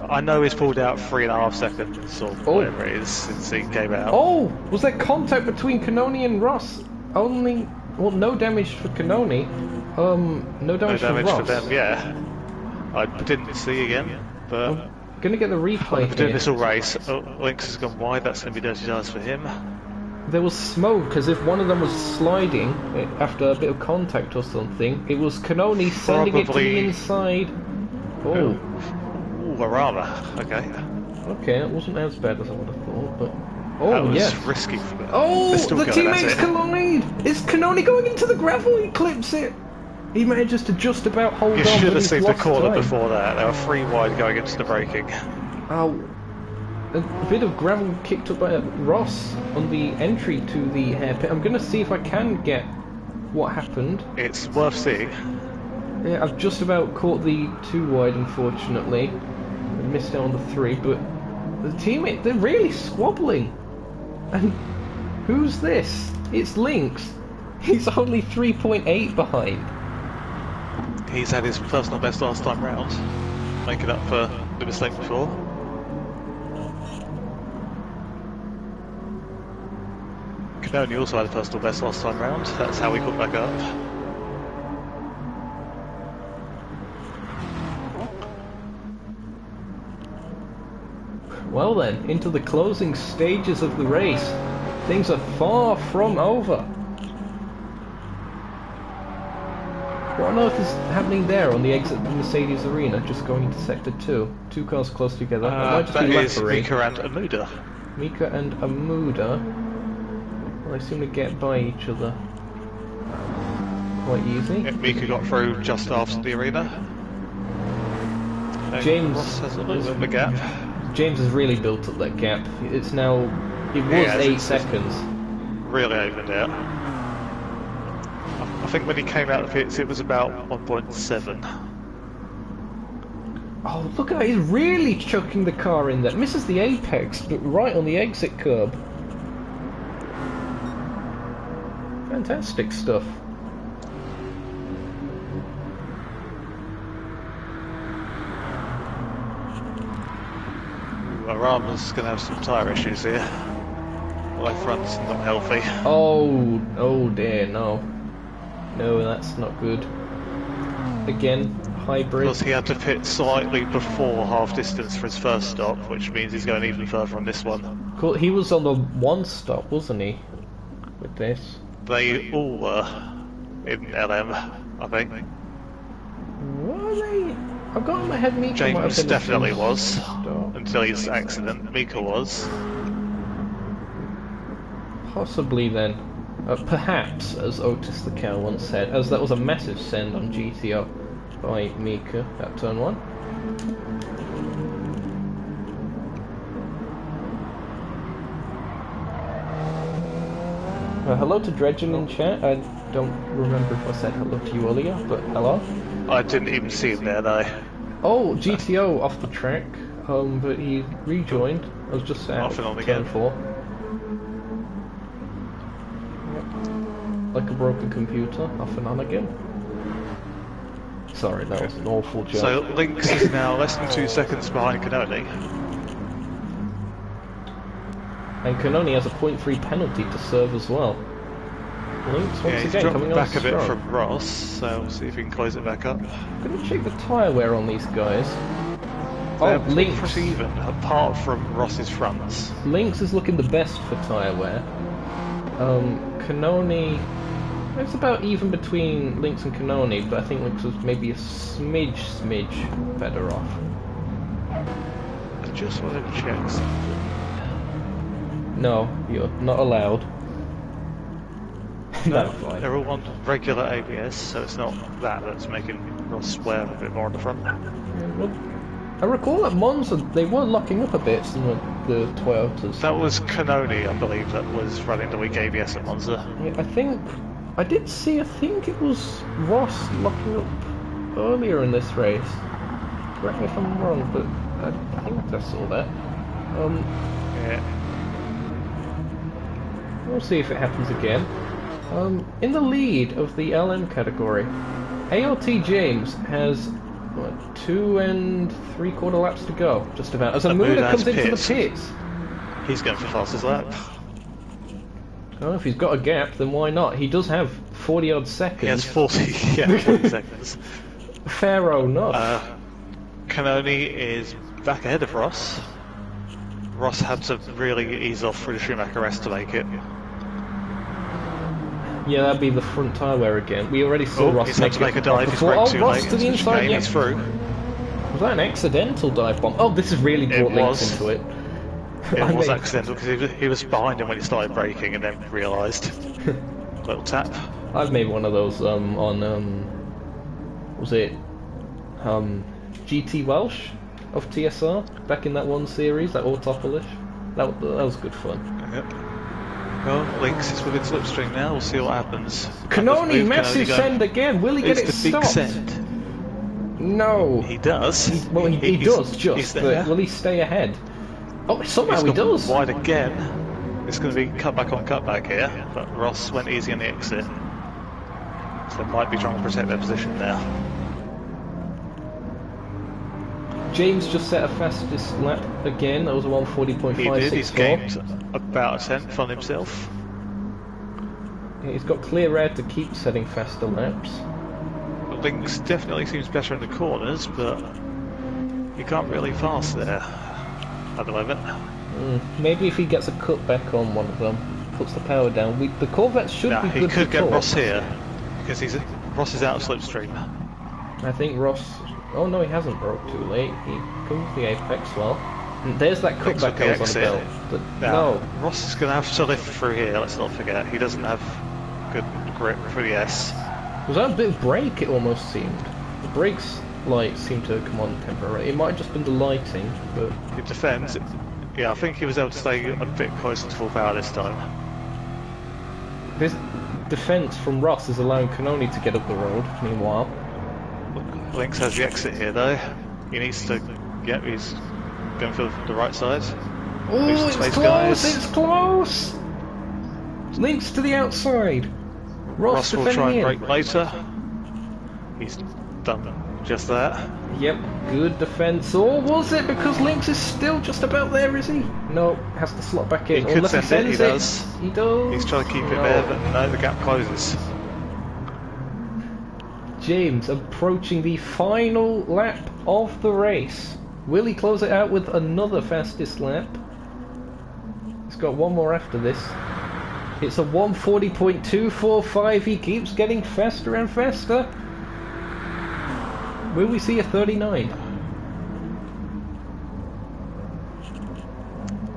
I know he's pulled out 3.5 seconds or whatever it is since he came out. Oh! Was there contact between Kanoni and Ross? Only... Well, no damage for Kanoni. No damage, No damage for for Ross. them, yeah. I didn't see again, but... I'm gonna get the replay After doing here. this all race, Lynx has gone wide, that's going to be dirty dice for him. There was smoke, as if one of them was sliding after a bit of contact or something. It was Kanoni sending it to the inside. Oh. Ooh, Arama, okay. Okay, that wasn't as bad as I would have thought, but... That Oh, was yes. risky for them. Oh, They're still the going, that's teammates it. collide! Is Kanoni going into the gravel? He clips it! He manages to just about hold You on, should but have he's seen the lost corner time. before that. They were 3 wide going into the braking. Oh, a bit of gravel kicked up by Ross on the entry to the hairpin. I'm going to see if I can get what happened. It's worth seeing. Yeah, I've just about caught the 2 wide, unfortunately. I missed out on the 3, but the teammate, they're really squabbling. And who's this? It's Lynx. He's only 3.8 behind. He's had his personal best last time round, making up for the mistake before. Canoni also had a personal best last time round, that's how we got back up. Well then, into the closing stages of the race. Things are far from over. What on earth is happening there on the exit of the Mercedes Arena, just going into Sector 2? 2 cars close together. It might just That be is Laffery. Mika and Amuda. Mika and Amuda. Well, they seem to get by each other quite easy. Yeah, Mika got through just after the arena. James Ross has a little bit of a gap. James has really built up that gap. It's now, it was Yeah, 8 seconds. Really opened out. I think when he came out of the pits, it was about 1.7. Oh, look at that, he's really chucking the car in there. Misses the apex, but right on the exit curb. Fantastic stuff. Our armour's going to have some tyre issues here. Left front's not healthy. Oh dear, no. No, that's not good. Again, hybrid. Because he had to pit slightly before half distance for his first stop, which means he's going even further on this one. Cool. He was on the 1 stop, wasn't he? With this. They all were in LM, I think. Were they? I've got in my head Mika might have James been the definitely first was, stop. until his accident. Mika was. Possibly then. Perhaps, as Otis the Cow once said, as that was a massive send on GTO by Mika at turn 1. Hello to Dredgen in chat. I don't remember if I said hello to you earlier, but hello. I didn't even see him there, though. Oh, GTO off the track, but he rejoined. I was just out Off and on turn again. 4. Like a broken computer, off and on again. Sorry, that was an awful joke. So Lynx is now less than 2 seconds behind Canoni. And Canoni has a 0.3 penalty to serve as well. Lynx once He's again dropped coming on back a bit strong. from Ross, so we'll see if he can close it back up. I'm gonna check the tyre wear on these guys. They're Oh, Lynx. pretty even, apart from Ross's fronts. Lynx is looking the best for tyre wear. Canoni, it's about even between Lynx and Canoni, but I think Lynx was maybe a smidge better off. I just wanted to check something. No, you're not allowed. No, fine. they're all on regular ABS, so it's not that that's making Ross swear a bit more on the front. Yeah, well, I recall at Monza they were locking up a bit, some of the Toyotas. That was Canoni, I believe, that was running the weak ABS at Monza. Yeah, I think it was Ross locking up earlier in this race. Correct me if I'm wrong, but I think I saw that. Yeah. We'll see if it happens again. In the lead of the LM category, ART James has 2 3/4 laps to go, just about. As Amuna comes into the pits. He's going for fastest lap. Oh, if he's got a gap, then why not? He does have 40 odd seconds. He has 40 seconds. Fair enough. Canoni is back ahead of Ross. Ross had to really ease off through the Schumacher rest to make it. Yeah, that'd be the front tyre wear again. We already saw Ross he's had to make a dive. He's before. braked too Ross late. to the inside. Chicane, he's through. Was that an accidental dive bomb? Oh, this has really brought Lynx into it. It was accidental because he was behind him when he started braking and then realised. Little tap. I've made one of those on was it GT Welsh of TSR back in that one series, that Autopolish. That was good fun. Yep. Well, Lynx is within slipstream now. We'll see what happens. Canoni, massive send again. Will he get it it's the stopped? big send. No. He does. He does just. But will he stay ahead? Oh, somehow he does. Wide again. It's going to be cutback on cutback here, but Ross went easy on the exit. So they might be trying to protect their position now. James just set a fastest lap again. That was a 140.564. He did. He's gained about a tenth on himself. Yeah, he's got clear air to keep setting faster laps. Lynx definitely seems better in the corners, but you can't really fast there at the moment. Maybe if he gets a cutback on one of them, puts the power down. The Corvettes should be good. He could to get talk. Ross here because Ross is out of slipstream. I think Ross. Oh no, he hasn't broke too late. He comes the apex well. And there's that cutback I was on the belt. But no. Ross is going to have to lift through here. Let's not forget he doesn't have good grip for the S. Was that a bit of brake? It almost seemed. The brakes lights seem to come on temporarily. It might have just been the lighting, but... It defends. Yeah, I think he was able to stay a bit closer to full power this time. This defence from Ross is allowing Kanoni to get up the road, meanwhile. Lynx has the exit here though. He needs to... Yep, he's going for the right side. Oh, Losing it's space, close! guys. It's close! Lynx to the outside. Ross will try defending and in. break later. He's done just that. Yep, good defence. Or was it because Lynx is still just about there, is he? No, has to slot back in. He could Unless he send it, sends he it. does. He does. He's trying to keep it there, but no, the gap closes. James approaching the final lap of the race. Will he close it out with another fastest lap? He's got one more after this. It's a 1:40.245. He keeps getting faster and faster. Will we see a 39?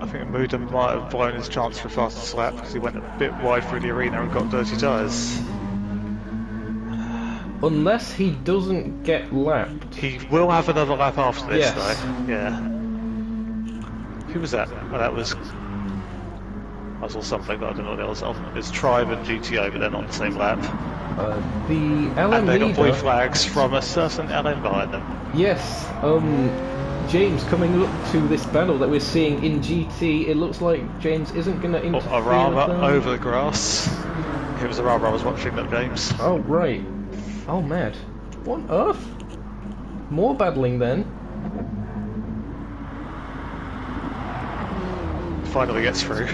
I think Muda might have blown his chance for fastest lap because he went a bit wide through the arena and got dirty tyres. Unless he doesn't get lapped. He will have another lap after this Yes. though. Yeah. Who was that? Oh, that was... I saw something, but I don't know what else. It's Tribe and GTO, but they're not on the same lap. The LM And they got blue leader... flags from a certain LM behind them. Yes, James coming up to this battle that we're seeing in GT, it looks like James isn't going to interfere with Arama them. over the grass. It was Arama I was watching that games. Oh, right. Oh, mad. What on earth? More battling then. Finally gets through.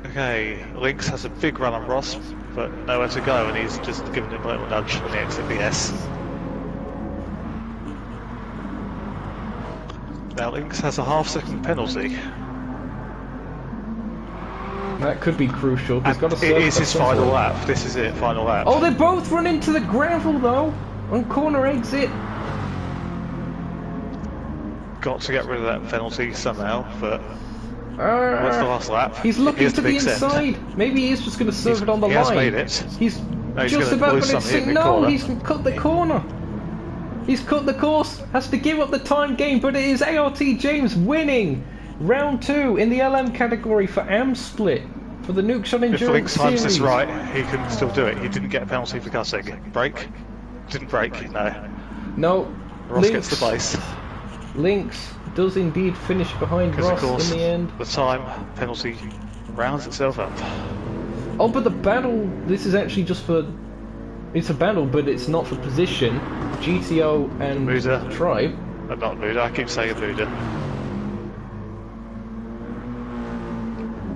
Okay, Lynx has a big run on Ross, but nowhere to go, and he's just giving him a little nudge when he exits the S. Now Lynx has a half-second penalty. That could be crucial. He's got to It is his final lap. This is it, final lap. Oh, they both run into the gravel though! On corner exit. Got to get rid of that penalty somehow, but... What's the last lap? He's looking Here's to the inside. Maybe he's just going to serve it on the he line. has made it. He's No, he's just gonna about blow going to something in sit. the No, corner. he's cut the corner. He's cut the course. Has to give up the time game, but it is ART James winning round 2 in the LM category for Amsplit for the Nukeshot Endurance If Lynx times Series. this right, he can still do it. He didn't get a penalty for cutting. Break? Didn't break, no. No, Ross gets the base. Lynx does indeed finish behind Because of Ross course, in the end. the time penalty rounds itself up. Oh, but the battle, this is actually just for... It's a battle, but it's not for position. GTO and Muda. Tribe. Not Muda, I keep saying Muda.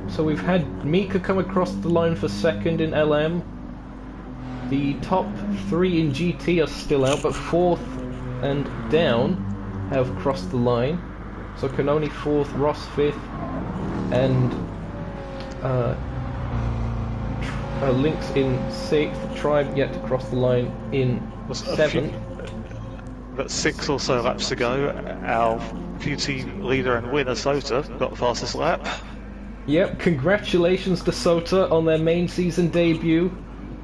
So we've had Mika come across the line for second in LM. The top 3 in GT are still out, but 4th and down have crossed the line. So Kanoni 4th, Ross 5th, and Lynx in 6th. Tribe yet to cross the line in 7th. But 6 or so laps to go. Our QT leader and winner, Sota, got the fastest lap. Yep, congratulations to Sota on their main season debut.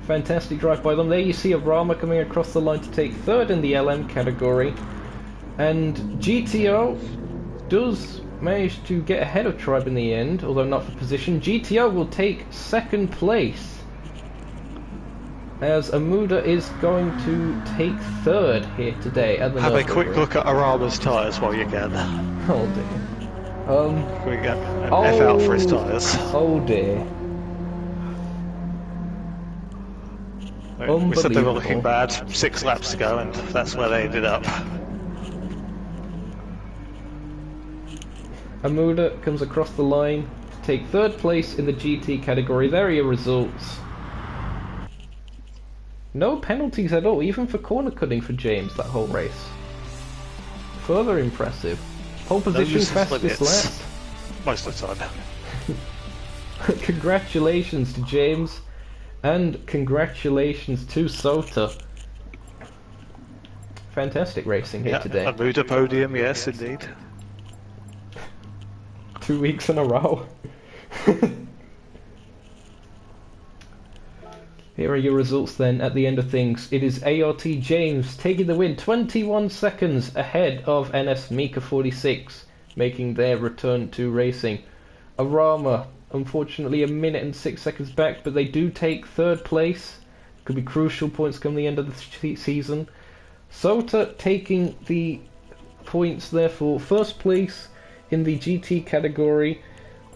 Fantastic drive by them. There you see Arama coming across the line to take 3rd in the LM category. And GTO does manage to get ahead of Tribe in the end, although not for position. GTO will take 2nd place, as Amuda is going to take 3rd here today at the Have a Nürburgring. quick look at Arama's tyres while you can. Oh dear. We get an F out for his tyres. Oh dear. We said they were looking bad. 6 laps to go, and that's where they ended up. Amuda comes across the line to take 3rd place in the GT category. There are your results. No penalties at all, even for corner cutting for James that whole race. Further impressive. Pole position, fastest lap. Most of the time. Congratulations to James, and congratulations to Sota. Fantastic racing here today. A Muda podium, yes indeed. 2 weeks in a row. Here are your results then at the end of things. It is ART James taking the win, 21 seconds ahead of NS Mika 46, making their return to racing. Arama, unfortunately, 1 minute and 6 seconds back, but they do take third place. Could be crucial points come the end of the season. Sota taking the points there for first place in the GT category,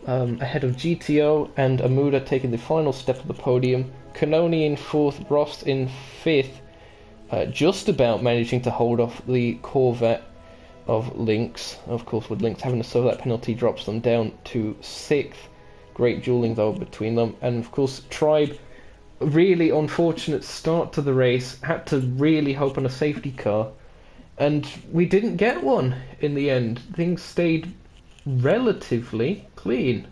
ahead of GTO, and Amuda taking the final step of the podium. Kanoni in fourth, Rost in fifth, just about managing to hold off the Corvette of Lynx. Of course, with Lynx having to serve that penalty, drops them down to sixth. Great dueling though between them, and of course Tribe, really unfortunate start to the race, had to really hope on a safety car, and we didn't get one in the end. Things stayed relatively clean.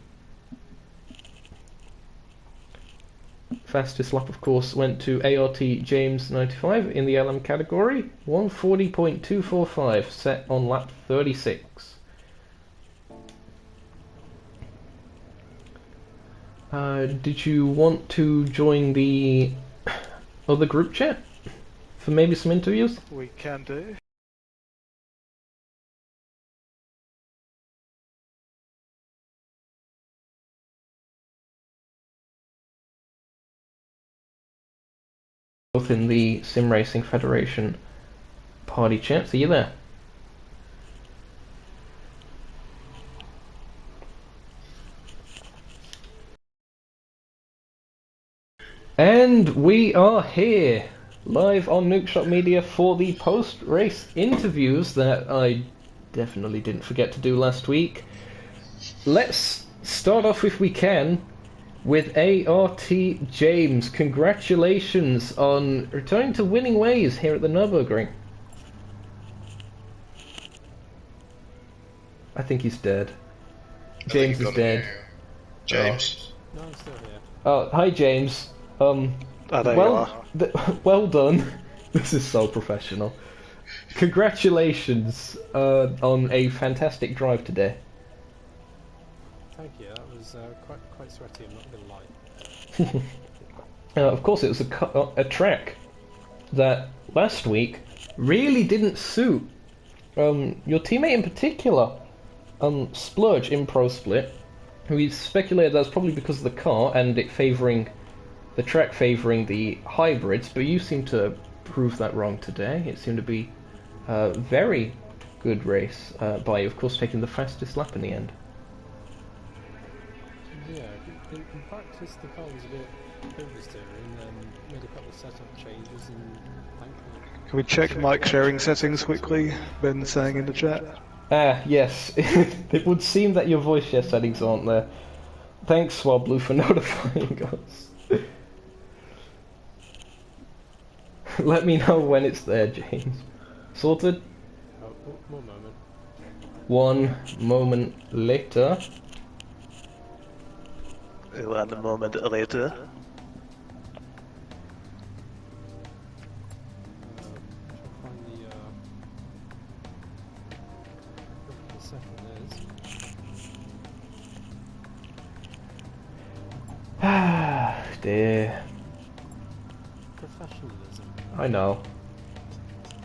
Fastest lap, of course, went to ART James 95 in the LM category, 1:40.245, set on lap 36. Did you want to join the other group chat for maybe some interviews? We can do. Both in the Sim Racing Federation party chat. See you there. And we are here, live on Nukeshot Media for the post-race interviews that I definitely didn't forget to do last week. Let's start off, if we can, with ART James. Congratulations on returning to winning ways here at the Nürburgring. I think he's dead. James is dead. James? No, I'm still here. Oh, hi James. There you are. Well done. This is so professional. Congratulations on a fantastic drive today. Thank you. That was quite sweaty. I'm not gonna lie. Of course, it was a track that last week really didn't suit your teammate in particular, Splurge in Pro Split. We speculated that's probably because of the car and it the track favouring the hybrids, but you seem to prove that wrong today. It seemed to be a very good race by, of course, taking the fastest lap in the end. Yeah, in practice the car was a bit oversteering and made a couple of setup changes and thankfully... Can we check mic sharing settings quickly? Ben saying in the chat. Ah, yes. It would seem that your voice share settings aren't there. Thanks, Swablu, for notifying us. Let me know when it's there, James. Sorted? Oh, one moment. 1 moment later. And a moment later. Find the second is. Ah, dear. Professionalism. I know.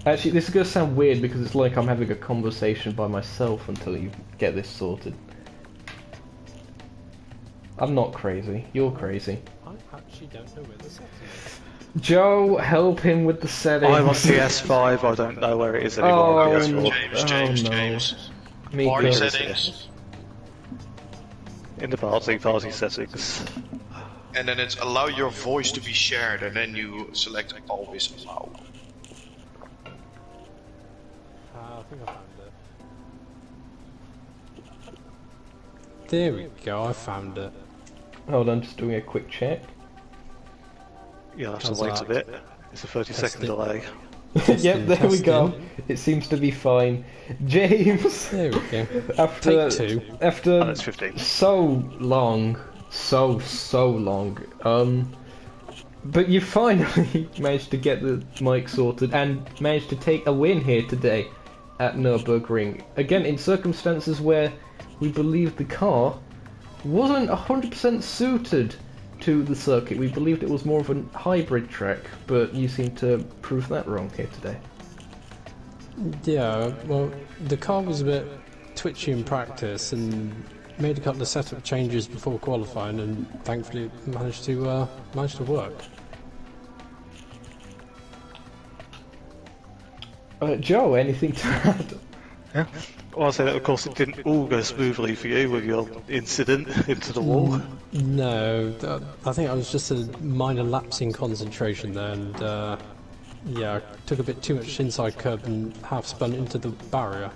Actually, this is going to sound weird because it's like I'm having a conversation by myself until you get this sorted. I'm not crazy. You're crazy. I actually don't know where the settings are. Joe, help him with the settings. I'm on PS5, I don't know where it is anymore on PS4. James. Me Party too. settings. In the party settings. And then it's allow your voice to be shared, and then you select always allow. I think I found it. There we go, I found it. Hold on, just doing a quick check. You'll have to How's wait that? a bit. It's a 30-second delay. Yep, there we go. Testing. It seems to be fine. James, There we go. after Take two. after And it's 15. so long, so long, but you finally managed to get the mic sorted and managed to take a win here today at Nürburgring. Again, in circumstances where we believe the car wasn't 100% suited to the circuit, we believed it was more of a hybrid track, but you seem to prove that wrong here today. Yeah, well, the car was a bit twitchy in practice and made a couple of setup changes before qualifying, and thankfully it managed to work. Joe, anything to add? Yeah. Well, I'll say that of course it didn't all go smoothly for you with your incident into the wall. No, I think I was just a minor lapse in concentration there, and yeah, I took a bit too much inside curb and half spun into the barrier.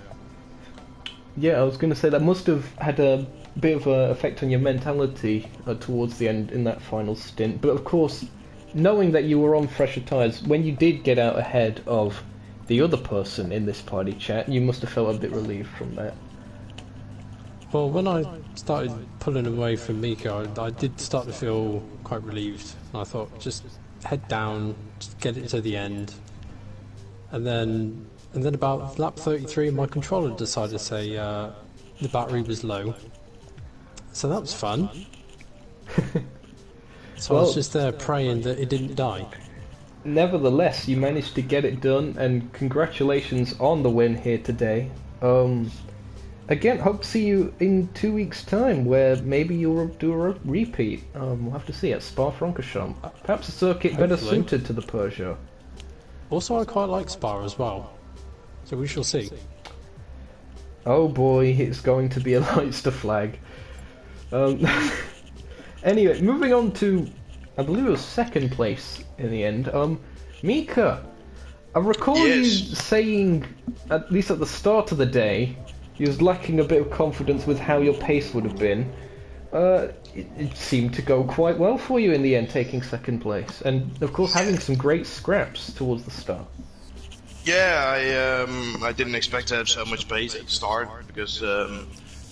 Yeah, I was going to say that must have had a bit of an effect on your mentality towards the end in that final stint. But of course, knowing that you were on fresher tyres, when you did get out ahead of the other person in this party chat, you must have felt a bit relieved from that. Well, when I started pulling away from Mika, I did start to feel quite relieved. I thought, just head down, just get it to the end. And then about lap 33, my controller decided to say the battery was low. So that was fun. So I was just there praying that it didn't die. Nevertheless, you managed to get it done, and congratulations on the win here today. Again, hope to see you in 2 weeks' time, where maybe you'll do a repeat. We'll have to see at Spa-Francorchamps. Perhaps a circuit better suited to the Peugeot. Also, I quite like Spa as well, so we shall see. Oh boy, it's going to be a Leicester flag. Anyway, moving on to, I believe it was second place in the end. Mika, I recall you saying, at least at the start of the day, you was lacking a bit of confidence with how your pace would have been. It seemed to go quite well for you in the end, taking second place, and of course having some great scraps towards the start. Yeah, I didn't expect to have so much pace at the start, because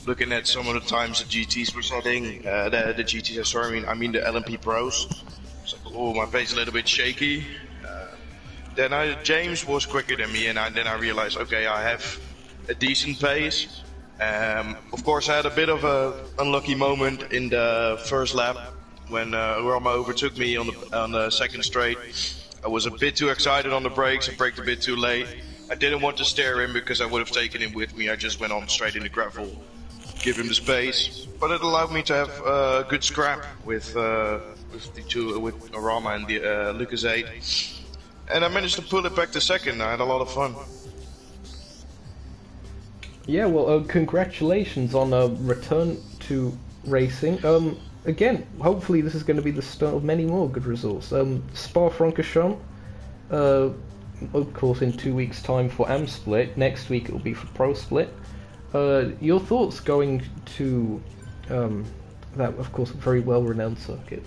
looking at some of the times the GTs were setting, the GTs, sorry, I mean the LMP Pros, it's like, oh, my pace is a little bit shaky. Then James was quicker than me, and then I realized, okay, I have a decent pace. Of course, I had a bit of a unlucky moment in the first lap when Roma overtook me on the second straight. I was a bit too excited on the brakes, I braked a bit too late. I didn't want to steer him because I would have taken him with me. I just went on straight in the gravel, give him the space. But it allowed me to have a good scrap with Rama and the Lucas 8. And I managed to pull it back to second. I had a lot of fun. Yeah, well, congratulations on a return to racing. Again, hopefully this is going to be the start of many more good results. Spa-Francorchamps, of course, in 2 weeks' time for Am Split. Next week it will be for Pro Split. Your thoughts going to that, of course, very well-renowned circuit?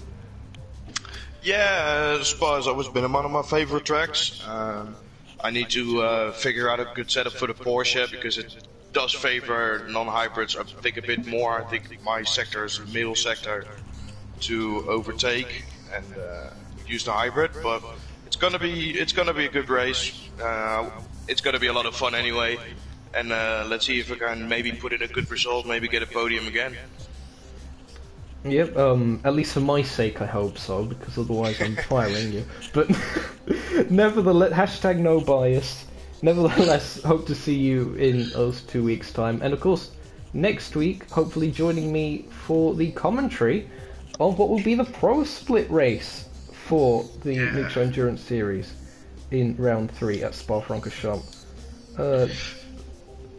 Yeah, Spa has always been one of my favorite tracks. I need to figure out a good setup for the Porsche because it does favor non-hybrids, I think, a bit more. I think my sector is the middle sector to overtake and use the hybrid, but it's gonna be a good race. It's gonna be a lot of fun anyway, and let's see if I can maybe put in a good result, maybe get a podium again. Yep, at least for my sake I hope so, because otherwise I'm firing you. But nevertheless, hashtag no bias. Nevertheless, hope to see you in those 2 weeks' time. And of course, next week, hopefully joining me for the commentary of what will be the Pro Split race for the Nukeshot Endurance Series in round 3 at Spa-Francorchamps.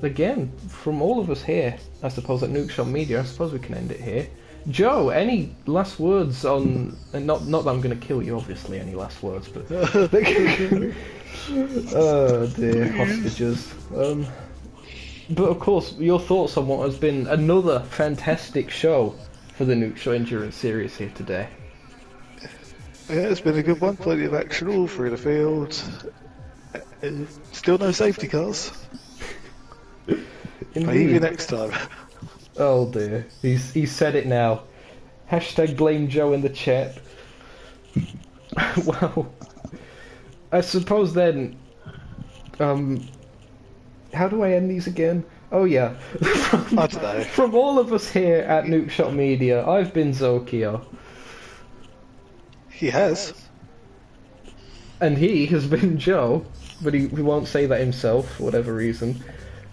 Again, from all of us here, I suppose, at Nukeshot Media, I suppose we can end it here. Joe, any last words on... Not that I'm going to kill you, obviously, any last words, but... Oh dear, hostages. But of course, your thoughts on what has been another fantastic show for the Nukeshot Endurance Series here today. Yeah, it's been a good one, plenty of action all through the field. Still no safety cars. Maybe next time. Oh dear, he's said it now. Hashtag blame Joe in the chat. Well, I suppose then, how do I end these again? Oh yeah, I don't know. From all of us here at Nukeshot Media, I've been Zokeo. He has. And he has been Joe, but he won't say that himself for whatever reason.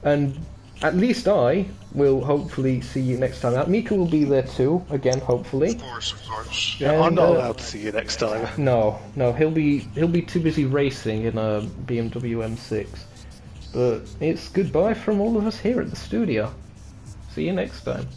And at least I will hopefully see you next time out. Mika will be there too, again, hopefully. Of course. Yeah, And, I'm not allowed to see you next time. No, he'll be too busy racing in a BMW M6. But it's goodbye from all of us here at the studio. See you next time.